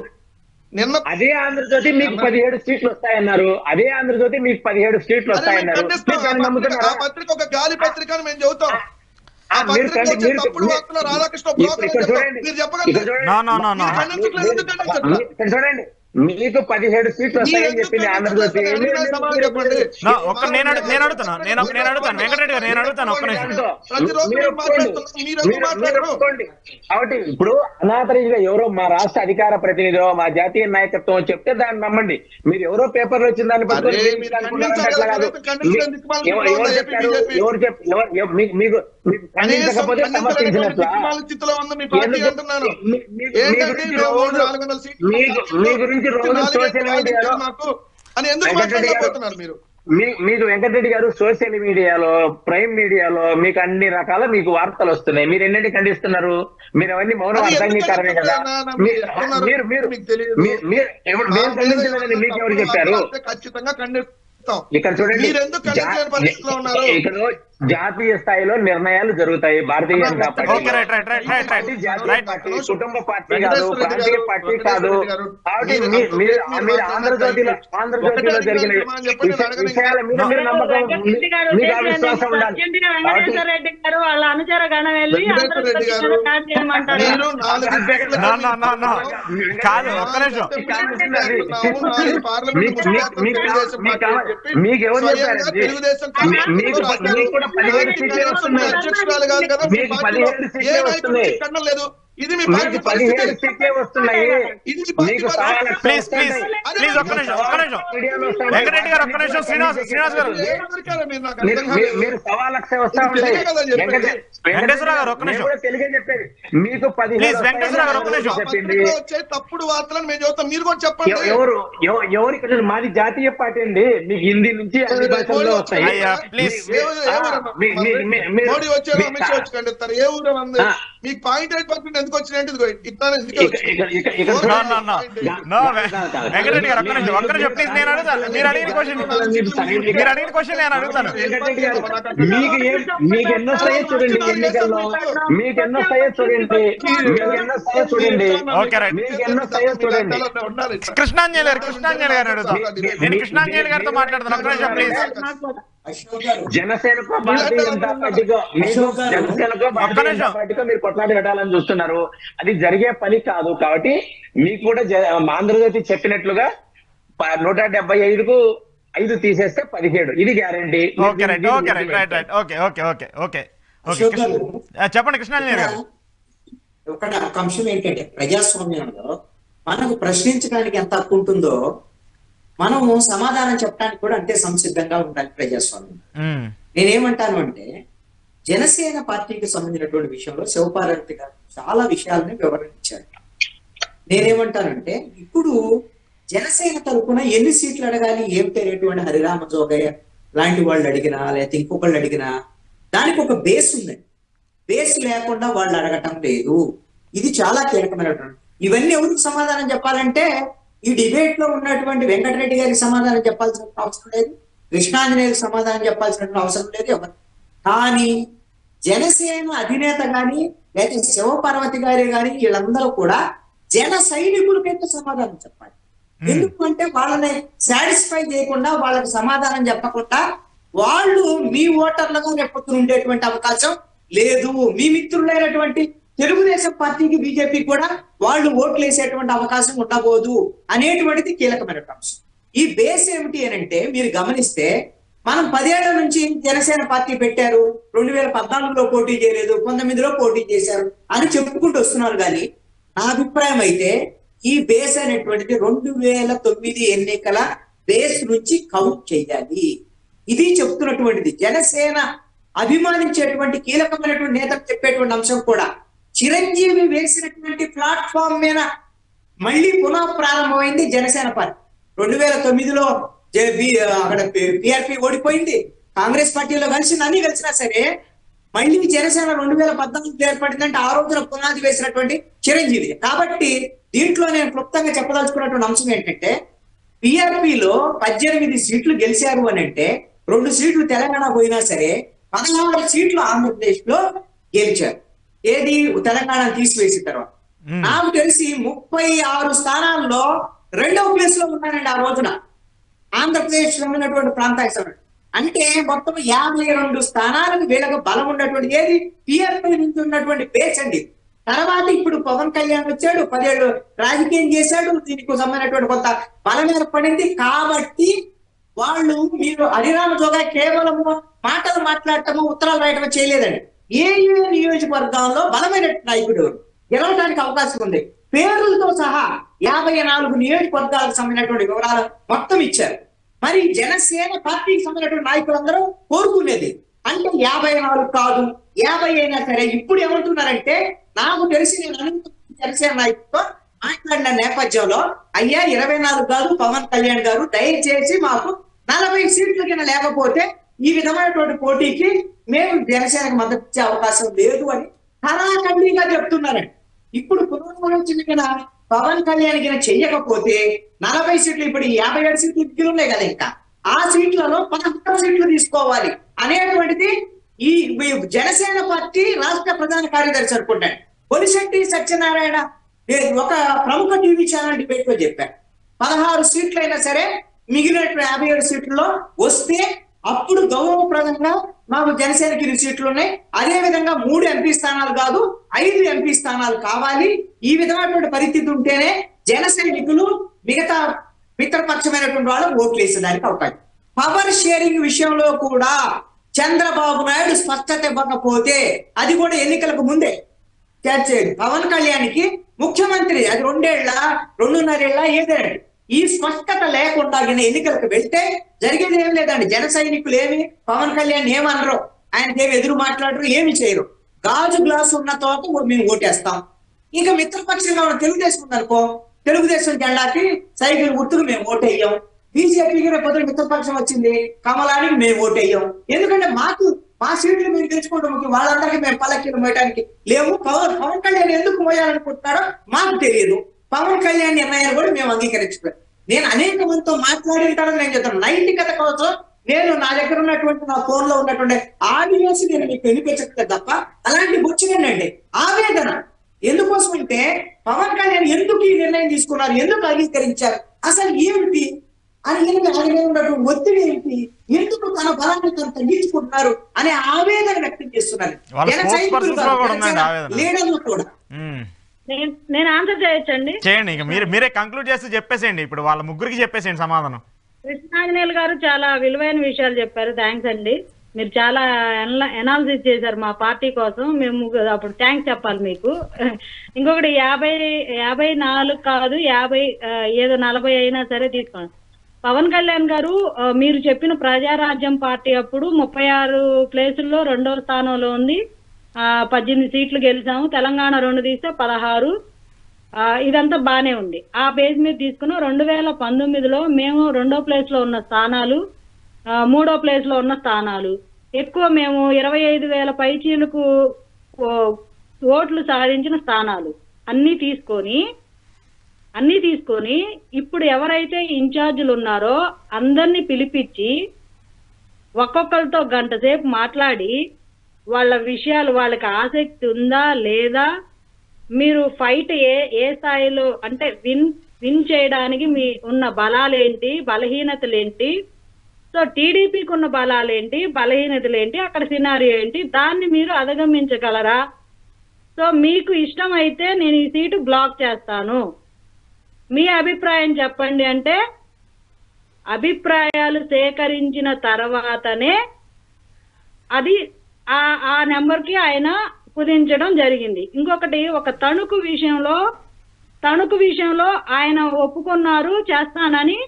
నిన్న అదే ఆంధ్రజ్యోతి మీకు 17 సీట్లు వస్తాయన్నారు. అదే ఆంధ్రజ్యోతి మీకు 17 సీట్లు వస్తాయన్నారు. ఆ పత్రిక ఒక గాలి పత్రిక అని మేము చెబుతాం. చూడండి, మీకు 17 సీట్లు వస్తాయని చెప్పింది ఆంధ్రజ్యోతి. నేను అడుగుతాను వెంకటరెడ్డి గారు, నేను అడుగుతాను ఒక్క నిమిషం. కాబట్టి ఇప్పుడు అనాథరిగా ఎవరో మా రాష్ట్ర అధికార ప్రతినిధో మా జాతీయ నాయకత్వం చెప్తే దాన్ని నమ్మండి. మీరు ఎవరో పేపర్లో వచ్చిన దాన్ని పట్టుకొని అట్లా కాదు. ఎవరు చెప్పారు? మీకు ఖండించకపోతే సమర్థించినట్లా? స్థితిలో ఉంది మీ పార్టీ అంటున్నాను. ఏంటంటే మీ గురించి రోజు సోషల్ మీడియాలో మాకు అని ఎందుకు మాట్లాడలేకపోతున్నారు మీరు? మీకు వెంకటరెడ్డి గారు సోషల్ మీడియాలో, ప్రైమ్ మీడియాలో మీకు అన్ని రకాల మీకు వార్తలు వస్తున్నాయి. మీరు ఎన్నింటి ఖండిస్తున్నారు? మీరు అవన్నీ మౌనం అర్థంగీకారమే కదా. మీరు ఖండించలేదని మీకు ఎవరు చెప్పారు? ఖచ్చితంగా ఖండిస్తాం. ఇక్కడ చూడండి, ఇక్కడ జాతీయ స్థాయిలో నిర్ణయాలు జరుగుతాయి. భారతీయ జనతా పార్టీ జాతీయ పార్టీ, కుటుంబ పార్టీ కాదు, ప్రాంతీయ పార్టీ కాదు. కాబట్టి మీరు ఆంధ్రజ్యోతిలో జరిగిన విషయాల మీద మీరు నమ్మకం, మీకు అవిశ్వాసం ఉండాలి. వెంకటేశ్వరరెడ్డి గారు వాళ్ళ అనుచర గణం వెళ్ళి మీకు ఎవరు చెప్పారండి? మీకు కూడా 17 సీట్లే వస్తున్నాయి. మీకు 17 సీట్లే వస్తున్నాయి. ఇది మీ 17 సీట్లే వస్తున్నాయి. మీకు ప్లీజ్ ఒక్క నిమిషం వెంకటరెడ్డి గారు, ఒక్క నిమిషం. శ్రీనివాస్ గారు, మీరు 1,00,000 వస్తా ఉంటాయి. వెంకటేశ్వర గారు ఒక్క నిమిషం. తెలుగే చెప్పేది. మీకు 15 వెంకటేశ్వర గారు ఒక్క నిమిషం. చెప్పింది తప్పుడు వార్తలను మేము చూస్తాం, మీరు కూడా చెప్పండి. ఎవరు ఇక్కడ? మాది జాతీయ పార్టీ అండి. మీకు హిందీ నుంచి అన్ని భాషల్లో వస్తాయి. మోడీ వచ్చారు, అమిత్ షా వచ్చి ఖండిస్తారు. ఏ ఊరు ఉంది మీకు 0.8% ఎందుకు వచ్చినట్టు? వెంకటరెడ్డి గారు ఒక్క నిమిషం ప్లీజ్. నేను అడుగుతాను, మీరు అడిగిన క్వశ్చన్ నేను అడుగుతాను. మీకు ఎన్నో స్థాయి చూడండి ఎన్నికల్లో, మీకు ఎన్నో స్థాయి చూడండి, ఓకే రైట్. మీకు ఎన్నో స్థాయి చూడండి. కృష్ణాంజలి గారు అడుగుతాం. నేను కృష్ణాంజలి గారితో మాట్లాడతాను. ఒక్క నిమిషం ప్లీజ్. జనసేనకో భారతీయ జనతా పార్టీకో మీరు కొట్లాడి పెట్టాలని చూస్తున్నారు. అది జరిగే పని కాదు. కాబట్టి మీకు కూడా ఆంధ్రజ్యోతి చెప్పినట్లుగా 175కు 5 తీసేస్తే 17, ఇది గ్యారంటీ. చెప్పండి కృష్ణాంజలి గారు. ఒక అంశం ఏంటంటే, ప్రజాస్వామ్యంలో మనకు ప్రశ్నించడానికి ఎంత హక్కు ఉంటుందో మనము సమాధానం చెప్పడానికి కూడా అంతే సంసిద్ధంగా ఉండాలి ప్రజాస్వామ్యం. నేనేమంటాను అంటే, జనసేన పార్టీకి సంబంధించినటువంటి విషయంలో శివపార్వతి గారు చాలా విషయాలని వివరించారు. నేనేమంటానంటే, ఇప్పుడు జనసేన తరఫున ఎన్ని సీట్లు అడగాలి, ఏం తెలియటువంటి హరిరామ జోగయ్య లాంటి వాళ్ళు అడిగినా, లేకపోతే ఇంకొకళ్ళు అడిగినా దానికి ఒక బేస్ ఉందండి. బేస్ లేకుండా వాళ్ళు అడగటం లేదు. ఇది చాలా కీలకమైనటువంటి. ఇవన్నీ ఎవరికి సమాధానం చెప్పాలంటే, ఈ డిబేట్ లో ఉన్నటువంటి వెంకటరెడ్డి గారికి సమాధానం చెప్పాల్సిన అవసరం లేదు, కృష్ణాంజనేయులకు సమాధానం చెప్పాల్సినటువంటి అవసరం లేదు ఎవరు. కానీ జనసేన అధినేత గాని, లేకపోతే శివపార్వతి గారి గాని, వీళ్ళందరూ కూడా జన సైనికులకైతే సమాధానం చెప్పాలి. ఎందుకంటే వాళ్ళని సాటిస్ఫై చేయకుండా, వాళ్ళకి సమాధానం చెప్పకుండా వాళ్ళు మీ ఓటర్లుగా రేపొద్దున ఉండేటువంటి అవకాశం లేదు. మీ మిత్రులైనటువంటి తెలుగుదేశం పార్టీకి, బీజేపీ కూడా వాళ్ళు ఓట్లు వేసేటువంటి అవకాశం ఉండబోదు అనేటువంటిది కీలకమైన అంశం. ఈ బేస్ ఏమిటి అని అంటే, మీరు గమనిస్తే మనం 10 ఏళ్ల నుంచి జనసేన పార్టీ పెట్టారు, 2014లో పోటీ చేయలేదు, 19లో పోటీ చేశారు అని చెప్పుకుంటూ వస్తున్నారు. కానీ నా అభిప్రాయం అయితే ఈ బేస్ అనేటువంటిది 2009 ఎన్నికల బేస్ నుంచి కౌంట్ చేయాలి. ఇది చెప్తున్నటువంటిది. జనసేన అభిమానించేటువంటి కీలకమైనటువంటి నేతలు చెప్పేటువంటి అంశం కూడా చిరంజీవి వేసినటువంటి ప్లాట్ఫామ్ మీద మళ్ళీ పునః ప్రారంభమైంది జనసేన పార్టీ. 2009లో అక్కడ పిఆర్పి ఓడిపోయింది, కాంగ్రెస్ పార్టీలో కలిసింది, అన్ని కలిసినా సరే మళ్ళీ జనసేన 2014 ఏర్పడిందంటే ఆ రోజున పునాది వేసినటువంటి చిరంజీవి. కాబట్టి దీంట్లో నేను క్లుప్తంగా చెప్పదలుచుకున్నటువంటి అంశం ఏంటంటే, పిఆర్పిలో 18 సీట్లు గెలిచారు అని అంటే 2 సీట్లు తెలంగాణ పోయినా సరే 16 సీట్లు ఆంధ్రప్రదేశ్ లో గెలిచారు. ఏది తెలంగాణ తీసివేసిన తర్వాత. నాకు తెలిసి 36 స్థానాల్లో 2వ ప్లేస్ లో ఉన్నారండి ఆ రోజున ఆంధ్రప్రదేశ్ లో ఉన్నటువంటి ప్రాంతానికి. అంటే మొత్తం 52 స్థానాలకు వీళ్ళకి బలం ఉన్నటువంటి ఏది పిఆర్పీ నుంచి ఉన్నటువంటి బేస్ అండి. తర్వాత ఇప్పుడు పవన్ కళ్యాణ్ వచ్చాడు, 10 ఏళ్ళు రాజకీయం చేశాడు, దీనికి సంబంధించినటువంటి కొంత బలం ఏర్పడింది. కాబట్టి వాళ్ళు మీరు హరిరామ జోగా కేవలం మాటలు మాట్లాడటము, ఉత్తరాలు రాయటము చేయలేదండి. ఏ నియోజకవర్గాల్లో బలమైన నాయకుడు గెలవడానికి అవకాశం ఉంది. పేర్లతో సహా 54 నియోజకవర్గాలకు సంబంధించినటువంటి వివరాలు మొత్తం ఇచ్చారు. మరి జనసేన పార్టీకి సంబంధించినటువంటి నాయకులందరూ కోరుకునేది అంటే 54 కాదు 50 అయినా సరే ఇప్పుడు ఏమంటున్నారంటే, నాకు తెలిసి నేను జనసేన నాయకుడితో మాట్లాడిన నేపథ్యంలో, అయ్యా 24 కాదు పవన్ కళ్యాణ్ గారు, దయచేసి మాకు 40 సీట్లు కింద లేకపోతే ఈ విధమైనటువంటి పోటీకి మేము జనసేనకు మద్దతు ఇచ్చే అవకాశం లేదు అని ఖరాఖండిగా చెప్తున్నారండి. ఇప్పుడు పునర్విమోచన పవన్ కళ్యాణ్ కింద చెయ్యకపోతే 40 సీట్లు, ఇప్పుడు 57 సీట్లు మిగిలి ఉన్నాయి కదా, ఇంకా ఆ సీట్లలో 16 సీట్లు తీసుకోవాలి అనేటువంటిది ఈ జనసేన పార్టీ రాష్ట్ర ప్రధాన కార్యదర్శి అనుకుంటాను బొలిశెట్టి సత్యనారాయణ ఒక ప్రముఖ టీవీ ఛానల్ డిబేట్ లో చెప్పారు. 16 సీట్లు అయినా సరే మిగిలిన 57 సీట్లలో వస్తే అప్పుడు గౌరవప్రదంగా మాకు జనసేనకి 2 సీట్లు ఉన్నాయి. అదే విధంగా 3 ఎంపీ స్థానాలు కాదు 5 ఎంపీ స్థానాలు కావాలి. ఈ విధమైనటువంటి పరిస్థితి ఉంటేనే జన సైనికులు మిగతా మిత్రపక్షమైనటువంటి వాళ్ళు ఓట్లు వేసేదానికి అవకాశం. పవర్ షేరింగ్ విషయంలో కూడా చంద్రబాబు నాయుడు స్పష్టత ఇవ్వకపోతే, అది కూడా ఎన్నికలకు ముందే పవన్ కళ్యాణ్కి ముఖ్యమంత్రి అది 2 ఏళ్ల 2.5 ఏళ్ల ఏదండి, ఈ స్పష్టత లేకుండా ఎన్నికలకు వెళ్తే జరిగేది ఏం లేదండి. జన సైనికులు ఏమి పవన్ కళ్యాణ్ ఏమనరు, ఆయనకి ఏమి ఎదురు మాట్లాడరు, ఏమి చేయరు. గాజు గ్లాసు ఉన్న తోట మేము ఓటేస్తాం. ఇంకా మిత్రపక్షంగా ఉన్న తెలుగుదేశం ఉందనుకో, తెలుగుదేశం జెండాకి సైకిల్ గుర్తుకు మేము ఓటేయ్యాం. బీజేపీకి రేపు మిత్రపక్షం వచ్చింది, కమలానికి మేము ఓటేయ్యాం. ఎందుకంటే మాకు మా సీట్లు మీరు తెచ్చుకోవడం ముఖ్యం, వాళ్ళందరికీ మేము పల్లకీలు మోయడానికి లేవు. పవన్ కళ్యాణ్ ఎందుకు మోయాలనుకుంటున్నారో మాకు తెలియదు. పవన్ కళ్యాణ్ నిర్ణయాన్ని కూడా మేము అంగీకరించుకోవాలి. నేను అనేక మందితో మాట్లాడింటానని నేను చెప్తాను. నైతికత కోసం నేను నా దగ్గర ఉన్నటువంటి నా ఫోన్ లో ఉన్నటువంటి ఆడియోస్ నేను మీకు వినిపించట్లేదు తప్ప అలాంటి బొచ్చినండి ఆవేదన. ఎందుకోసం అంటే పవన్ కళ్యాణ్ ఎందుకు ఈ నిర్ణయం తీసుకున్నారు, ఎందుకు అంగీకరించారు, అసలు ఏమిటి అని ఉన్నటువంటి ఒత్తిడి ఏంటి, ఎందుకు తన బలాన్ని తను తగ్గించుకుంటున్నారు అనే ఆవేదన వ్యక్తం చేస్తున్నారు లీడర్లు కూడా. నేను ఆన్సర్ చేయొచ్చండి, చేయండి. ఇక మీరే కంక్లూడ్ చేస్తూ చెప్పేసేయండి, ఇప్పుడు వాళ్ళ ముగ్గురికి చెప్పేసేయండి సమాధానం. కృష్ణాంజనేయులు గారు చాలా విలువైన విషయాలు చెప్పారు, థ్యాంక్స్ అండి. మీరు చాలా ఎనాలిసిస్ చేశారు మా పార్టీ కోసం, మేము అప్పుడు థ్యాంక్స్ చెప్పాలి మీకు. ఇంకొకటి 54 కాదు 50 ఏదో 40 అయినా సరే తీసుకోండి. పవన్ కళ్యాణ్ గారు మీరు చెప్పిన ప్రజారాజ్యం పార్టీ అప్పుడు 36 ప్లేసుల్లో 2వ స్థానంలో ఉంది, 18 సీట్లు గెలిచాము. తెలంగాణ 2 తీస్తే 16, ఇదంతా బానే ఉంది. ఆ పేజ్ మీద తీసుకున్న 2019లో మేము 2వ ప్లేస్ లో ఉన్న స్థానాలు, 3వ ప్లేస్ లో ఉన్న స్థానాలు ఎక్కువ, మేము 25,000 పైచీలకు ఓట్లు సాధించిన స్థానాలు అన్ని తీసుకొని ఇప్పుడు ఎవరైతే ఇన్ఛార్జీలు ఉన్నారో అందరినీ పిలిపించి ఒక్కొక్కరితో గంట సేపు మాట్లాడి వాళ్ళ విషయాలు, వాళ్ళకి ఆసక్తి ఉందా లేదా, మీరు ఫైట్ ఏ స్థాయిలో అంటే విన్ చేయడానికి మీ ఉన్న బలాలేంటి, బలహీనతలేంటి, సో టీడీపీకి ఉన్న బలాలేంటి, బలహీనతలేంటి, అక్కడ సినారియో ఏంటి, దాన్ని మీరు అధిగమించగలరా, సో మీకు ఇష్టమైతే నేను ఈ సీటు బ్లాక్ చేస్తాను, మీ అభిప్రాయం చెప్పండి అంటే అభిప్రాయాలు సేకరించిన తర్వాతనే అది ఆ నెంబర్కి ఆయన కుదించడం జరిగింది. ఇంకొకటి, ఒక తణుకు విషయంలో ఆయన ఒప్పుకున్నారు చేస్తానని.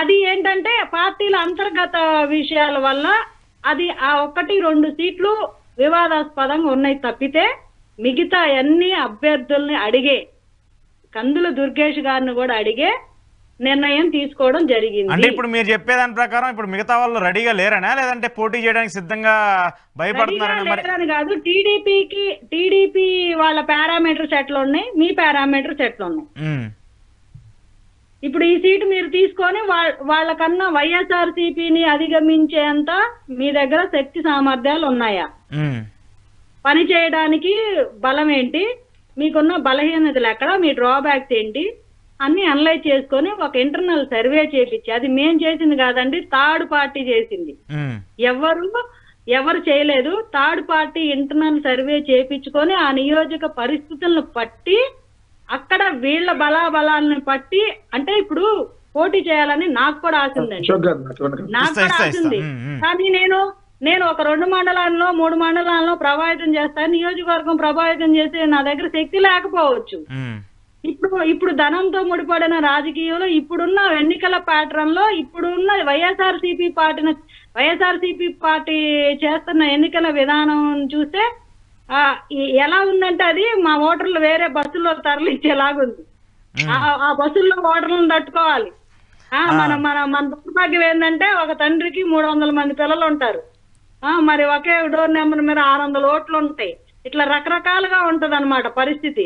అది ఏంటంటే పార్టీల అంతర్గత విషయాల వల్ల అది ఆ 1-2 సీట్లు వివాదాస్పదంగా ఉన్నాయి తప్పితే మిగతా అన్ని అభ్యర్థుల్ని అడిగే, కందుల దుర్గేష్ గారిని కూడా అడిగే నిర్ణయం తీసుకోవడం జరిగింది. అంటే ఇప్పుడు మీరు చెప్పేదాని ప్రకారం ఇప్పుడు మిగతా వాళ్ళు రెడీగా లేరనా, లేదంటే పోటీ చేయడానికి సిద్ధంగా భయపడుతున్నారని కాదు, టీడీపీ వాళ్ళ పారామీటర్స్ ఎట్లా ఉన్నాయి, మీ పారామీటర్స్ ఎట్లా ఉన్నాయి. ఇప్పుడు ఈ సీటు మీరు తీసుకొని వాళ్ళకన్నా వైఎస్ఆర్సీపీని అధిగమించేంత మీ దగ్గర శక్తి సామర్థ్యాలు ఉన్నాయా, పని చేయడానికి బలం ఏంటి, మీకున్న బలహీనతలు ఎక్కడ, మీ డ్రాబ్యాక్స్ ఏంటి అన్ని అనలైజ్ చేసుకొని ఒక ఇంటర్నల్ సర్వే చేపించి, అది మేం చేసింది కాదండి, థర్డ్ పార్టీ చేసింది, ఎవరు చేయలేదు. థర్డ్ పార్టీ ఇంటర్నల్ సర్వే చేపించుకొని ఆ నియోజక పరిస్థితులను పట్టి అక్కడ వీళ్ళ బలాబలాలను పట్టి, అంటే ఇప్పుడు పోటీ చేయాలని నాకు కూడా ఆశ ఉందండి, నాకు కూడా ఆశ ఉంది. కానీ నేను ఒక 2 మండలాల్లో 3 మండలాల్లో ప్రభావితం చేస్తాను, నియోజకవర్గం ప్రభావితం చేసే నా దగ్గర శక్తి లేకపోవచ్చు. ఇప్పుడు ధనంతో ముడిపడిన రాజకీయంలో ఇప్పుడున్న ఎన్నికల ప్యాటర్న్ లో ఇప్పుడున్న వైఎస్ఆర్సీపీ పార్టీ చేస్తున్న ఎన్నికల విధానం చూస్తే ఎలా ఉందంటే అది మా ఓటర్లు వేరే బస్సుల్లో తరలించేలాగుంది. ఆ బస్సుల్లో ఓటర్లను తట్టుకోవాలి. మన దుర్భాగ్యం ఏంటంటే ఒక తండ్రికి 300 మంది పిల్లలు ఉంటారు. మరి ఒకే డోర్ నెంబర్ మీద 600 ఓట్లు ఉంటాయి. ఇట్లా రకరకాలుగా ఉంటది అన్నమాట పరిస్థితి.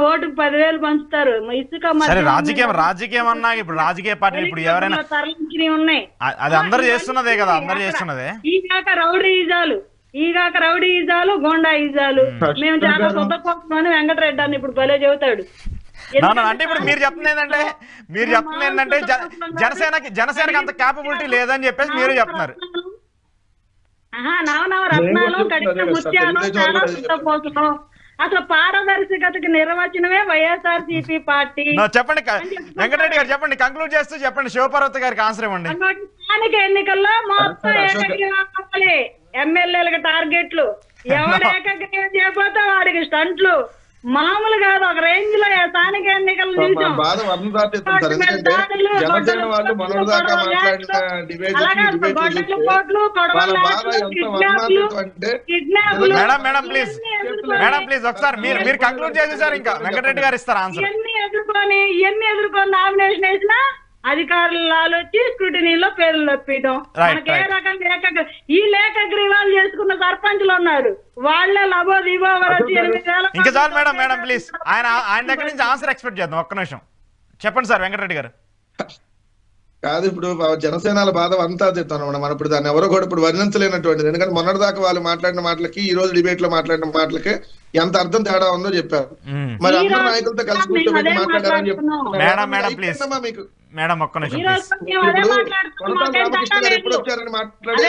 ఓటుకు 10,000 పంచుతారు. ఇసుక రాజకీయం అన్నా ఇప్పుడు రాజకీయ పార్టీలు ఇప్పుడు ఎవరైనా తరలించినవి ఉన్నాయి. అది అందరూ చేస్తున్నదే కదా, అందరూ చేస్తున్నదే. ఈగాక రౌడీయిజాలు గోండాయిజాలు. మేము చాలా సొంతకోసమని వెంకటరెడ్డి అని ఇప్పుడు భలే చెబుతాడు. అంటే ఇప్పుడు మీరు చెప్తుంది ఏంటంటే జనసేనకి అంత క్యాపబిలిటీ లేదని చెప్పేసి మీరు చెప్తున్నారు. నవనవ రత్నాలు కడిగిన ముత్యాలు చాలా శుద్ధపోతులు. అసలు పారదర్శకతకి నిర్వచనమే వైఎస్ఆర్సీపీ పార్టీ. చెప్పండి వెంకటరెడ్డి గారు, చెప్పండి, కంక్లూడ్ చేస్తూ చెప్పండి. శివపార్వతి గారికి ఆన్సర్ ఇవ్వండి. స్థానిక ఎన్నికల్లో మొత్తం ఏకగ్రీవాలు, ఎమ్మెల్యేలకు టార్గెట్లు, ఎవరు ఏకగ్రీవం చేయకపోతే వాడికి స్టంట్లు. మామూలు కాదు, ఒక రేంజ్ లో స్థానిక ఎన్నికలు చూసాం. మేడం ప్లీజ్ ఒకసారి మీరు కంక్లూడ్ చేసేసారు. ఇంకా వెంకటరెడ్డి గారు ఇస్తారు ఆన్సర్. ఇవన్నీ ఎదుర్కొని నామినేషన్ వేసినా అధికారులు ఆలోచి స్క్రూటినీలో పేర్లు తప్పియడం. మనకి ఏ రకంగా ఈ లేఖగ్రీవాలు చేసుకున్న సర్పంచ్లు ఉన్నారు. వాళ్ళే లబో దిబో ఇంకా చాలు మేడం ప్లీజ్. ఆయన దగ్గర నుంచి ఆన్సర్ ఎక్స్పెక్ట్ చేద్దాం. ఒక్క నిమిషం చెప్పండి సార్ వెంకటరెడ్డి గారు. కాదు, ఇప్పుడు జనసేనల బాధ అంతా చెప్తాను మనం. ఇప్పుడు దాన్ని ఎవరో కూడా ఇప్పుడు వర్ణించలేనటువంటిది. ఎందుకంటే మొన్నటిదాకా వాళ్ళు మాట్లాడిన మాటలకి ఈ రోజు డిబేట్ లో మాట్లాడిన మాటలకి ఎంత అర్థం తేడా ఉందో చెప్పారు. మరి అందరూ నాయకులతో కలిసి కూర్చోబెట్టి మాట్లాడారని చెప్తున్నా మీకు. మేడం ఒక్క నిమిషం. కొనతాల రామకృష్ణ గారు ఎప్పుడు వచ్చారని మాట్లాడి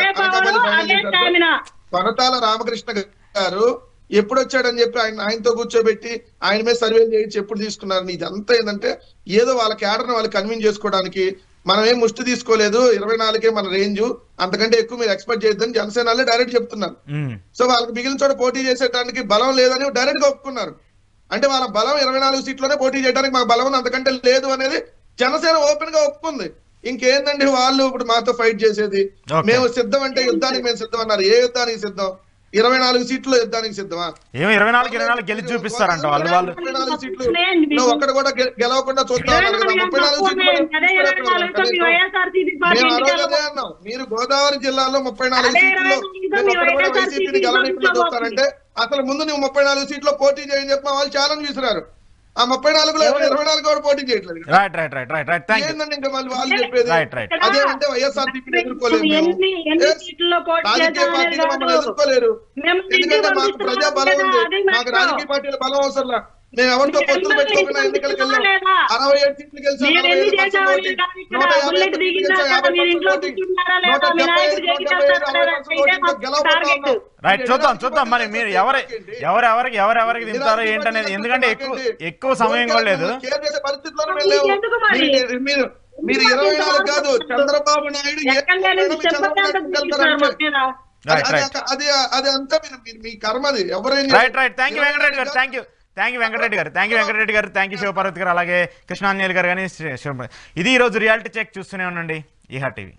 కొనతాల రామకృష్ణ గారు ఎప్పుడు వచ్చాడని చెప్పి ఆయనతో కూర్చోబెట్టి ఆయన మీద సర్వేలు చేయించి ఎప్పుడు తీసుకున్నారు. ఇదంతా ఏంటంటే ఏదో వాళ్ళ క్యాడర్ని వాళ్ళు కన్విన్స్ చేసుకోవడానికి. మనం ఏం ముష్టి తీసుకోలేదు, 24కే మన రేంజ్, అంతకంటే ఎక్కువ మీరు ఎక్స్పెక్ట్ చేయొద్దని జనసేనలే డైరెక్ట్ చెప్తున్నారు. సో వాళ్ళకి మిగిలిన చోట పోటీ చేసేటానికి బలం లేదని డైరెక్ట్ గా ఒప్పుకున్నారు. అంటే వాళ్ళ బలం 24 సీట్లోనే పోటీ చేయడానికి మాకు బలం అంతకంటే లేదు అనేది జనసేన ఓపెన్ గా ఒప్పుకుంది. ఇంకేందండి వాళ్ళు ఇప్పుడు మాతో ఫైట్ చేసేది? మేము సిద్ధం అంటే యుద్ధానికి మేము సిద్ధం అన్నారు. ఏ యుద్ధానికి సిద్ధం? 24 సీట్లు యుద్ధానికి సిద్ధమా? 24 గెలిచి చూపిస్తారంట వాళ్ళు. 24 సీట్లు నువ్వు ఒక్కడు కూడా గెలవకుండా చూస్తా ఉన్నారు కదా. 34 సీట్లు అన్నాం. మీరు గోదావరి జిల్లాలో 34 సీట్లు వైసీపీని గెలవకుండా చూస్తారంటే అసలు ముందు నువ్వు 34 సీట్లో పోటీ చేయని చెప్పి వాళ్ళు ఛాలెంజ్ విసిరారు. ఆ 34లో 24 కూడా పోటీ చేయట్లేదు. ఏంటంటే ఇంకా మళ్ళీ వాళ్ళు చెప్పేది అదేంటే వైఎస్ఆర్సీపీని ఎదుర్కోలేము, రాజకీయ పార్టీలు మమ్మల్ని ఎదుర్కోలేరు. ఎందుకంటే మాకు ప్రజా బలం ఉంది, మాకు రాజకీయ పార్టీల బలం అవసరం. మేము ఎవరితో పొత్తులు పెట్టుకోకుండా ఎన్నికలకు వెళ్ళాం. 67 సీట్లు గెలిచాం, 45% ఓటింగ్, 150 సీట్లు గెలిచాం, 50% ఓటింగ్, 175 గెలవబోతా. రైట్, చూద్దాం మరి మీరు ఎవరెవరికి దింపుతారో ఏంటనేది. ఎందుకంటే ఎక్కువ సమయం కూడా లేదు. పరిస్థితుల్లోనే వెళ్ళాము. మీరు 24 కాదు, చంద్రబాబు నాయుడు అది అంతా మీ కర్మది. ఎవరైనా రైట్. థ్యాంక్ యూ వెంకటరెడ్డి గారు. థ్యాంక్ యూ వెంకటరెడ్డి గారు. థ్యాంక్ యూ శివపార్వతి గారు, అలాగే కృష్ణాంజలి గారు. కానీ ఇది ఈరోజు రియాలిటీ చెక్. చూస్తూనే ఉండండి ఈహా టీవీ.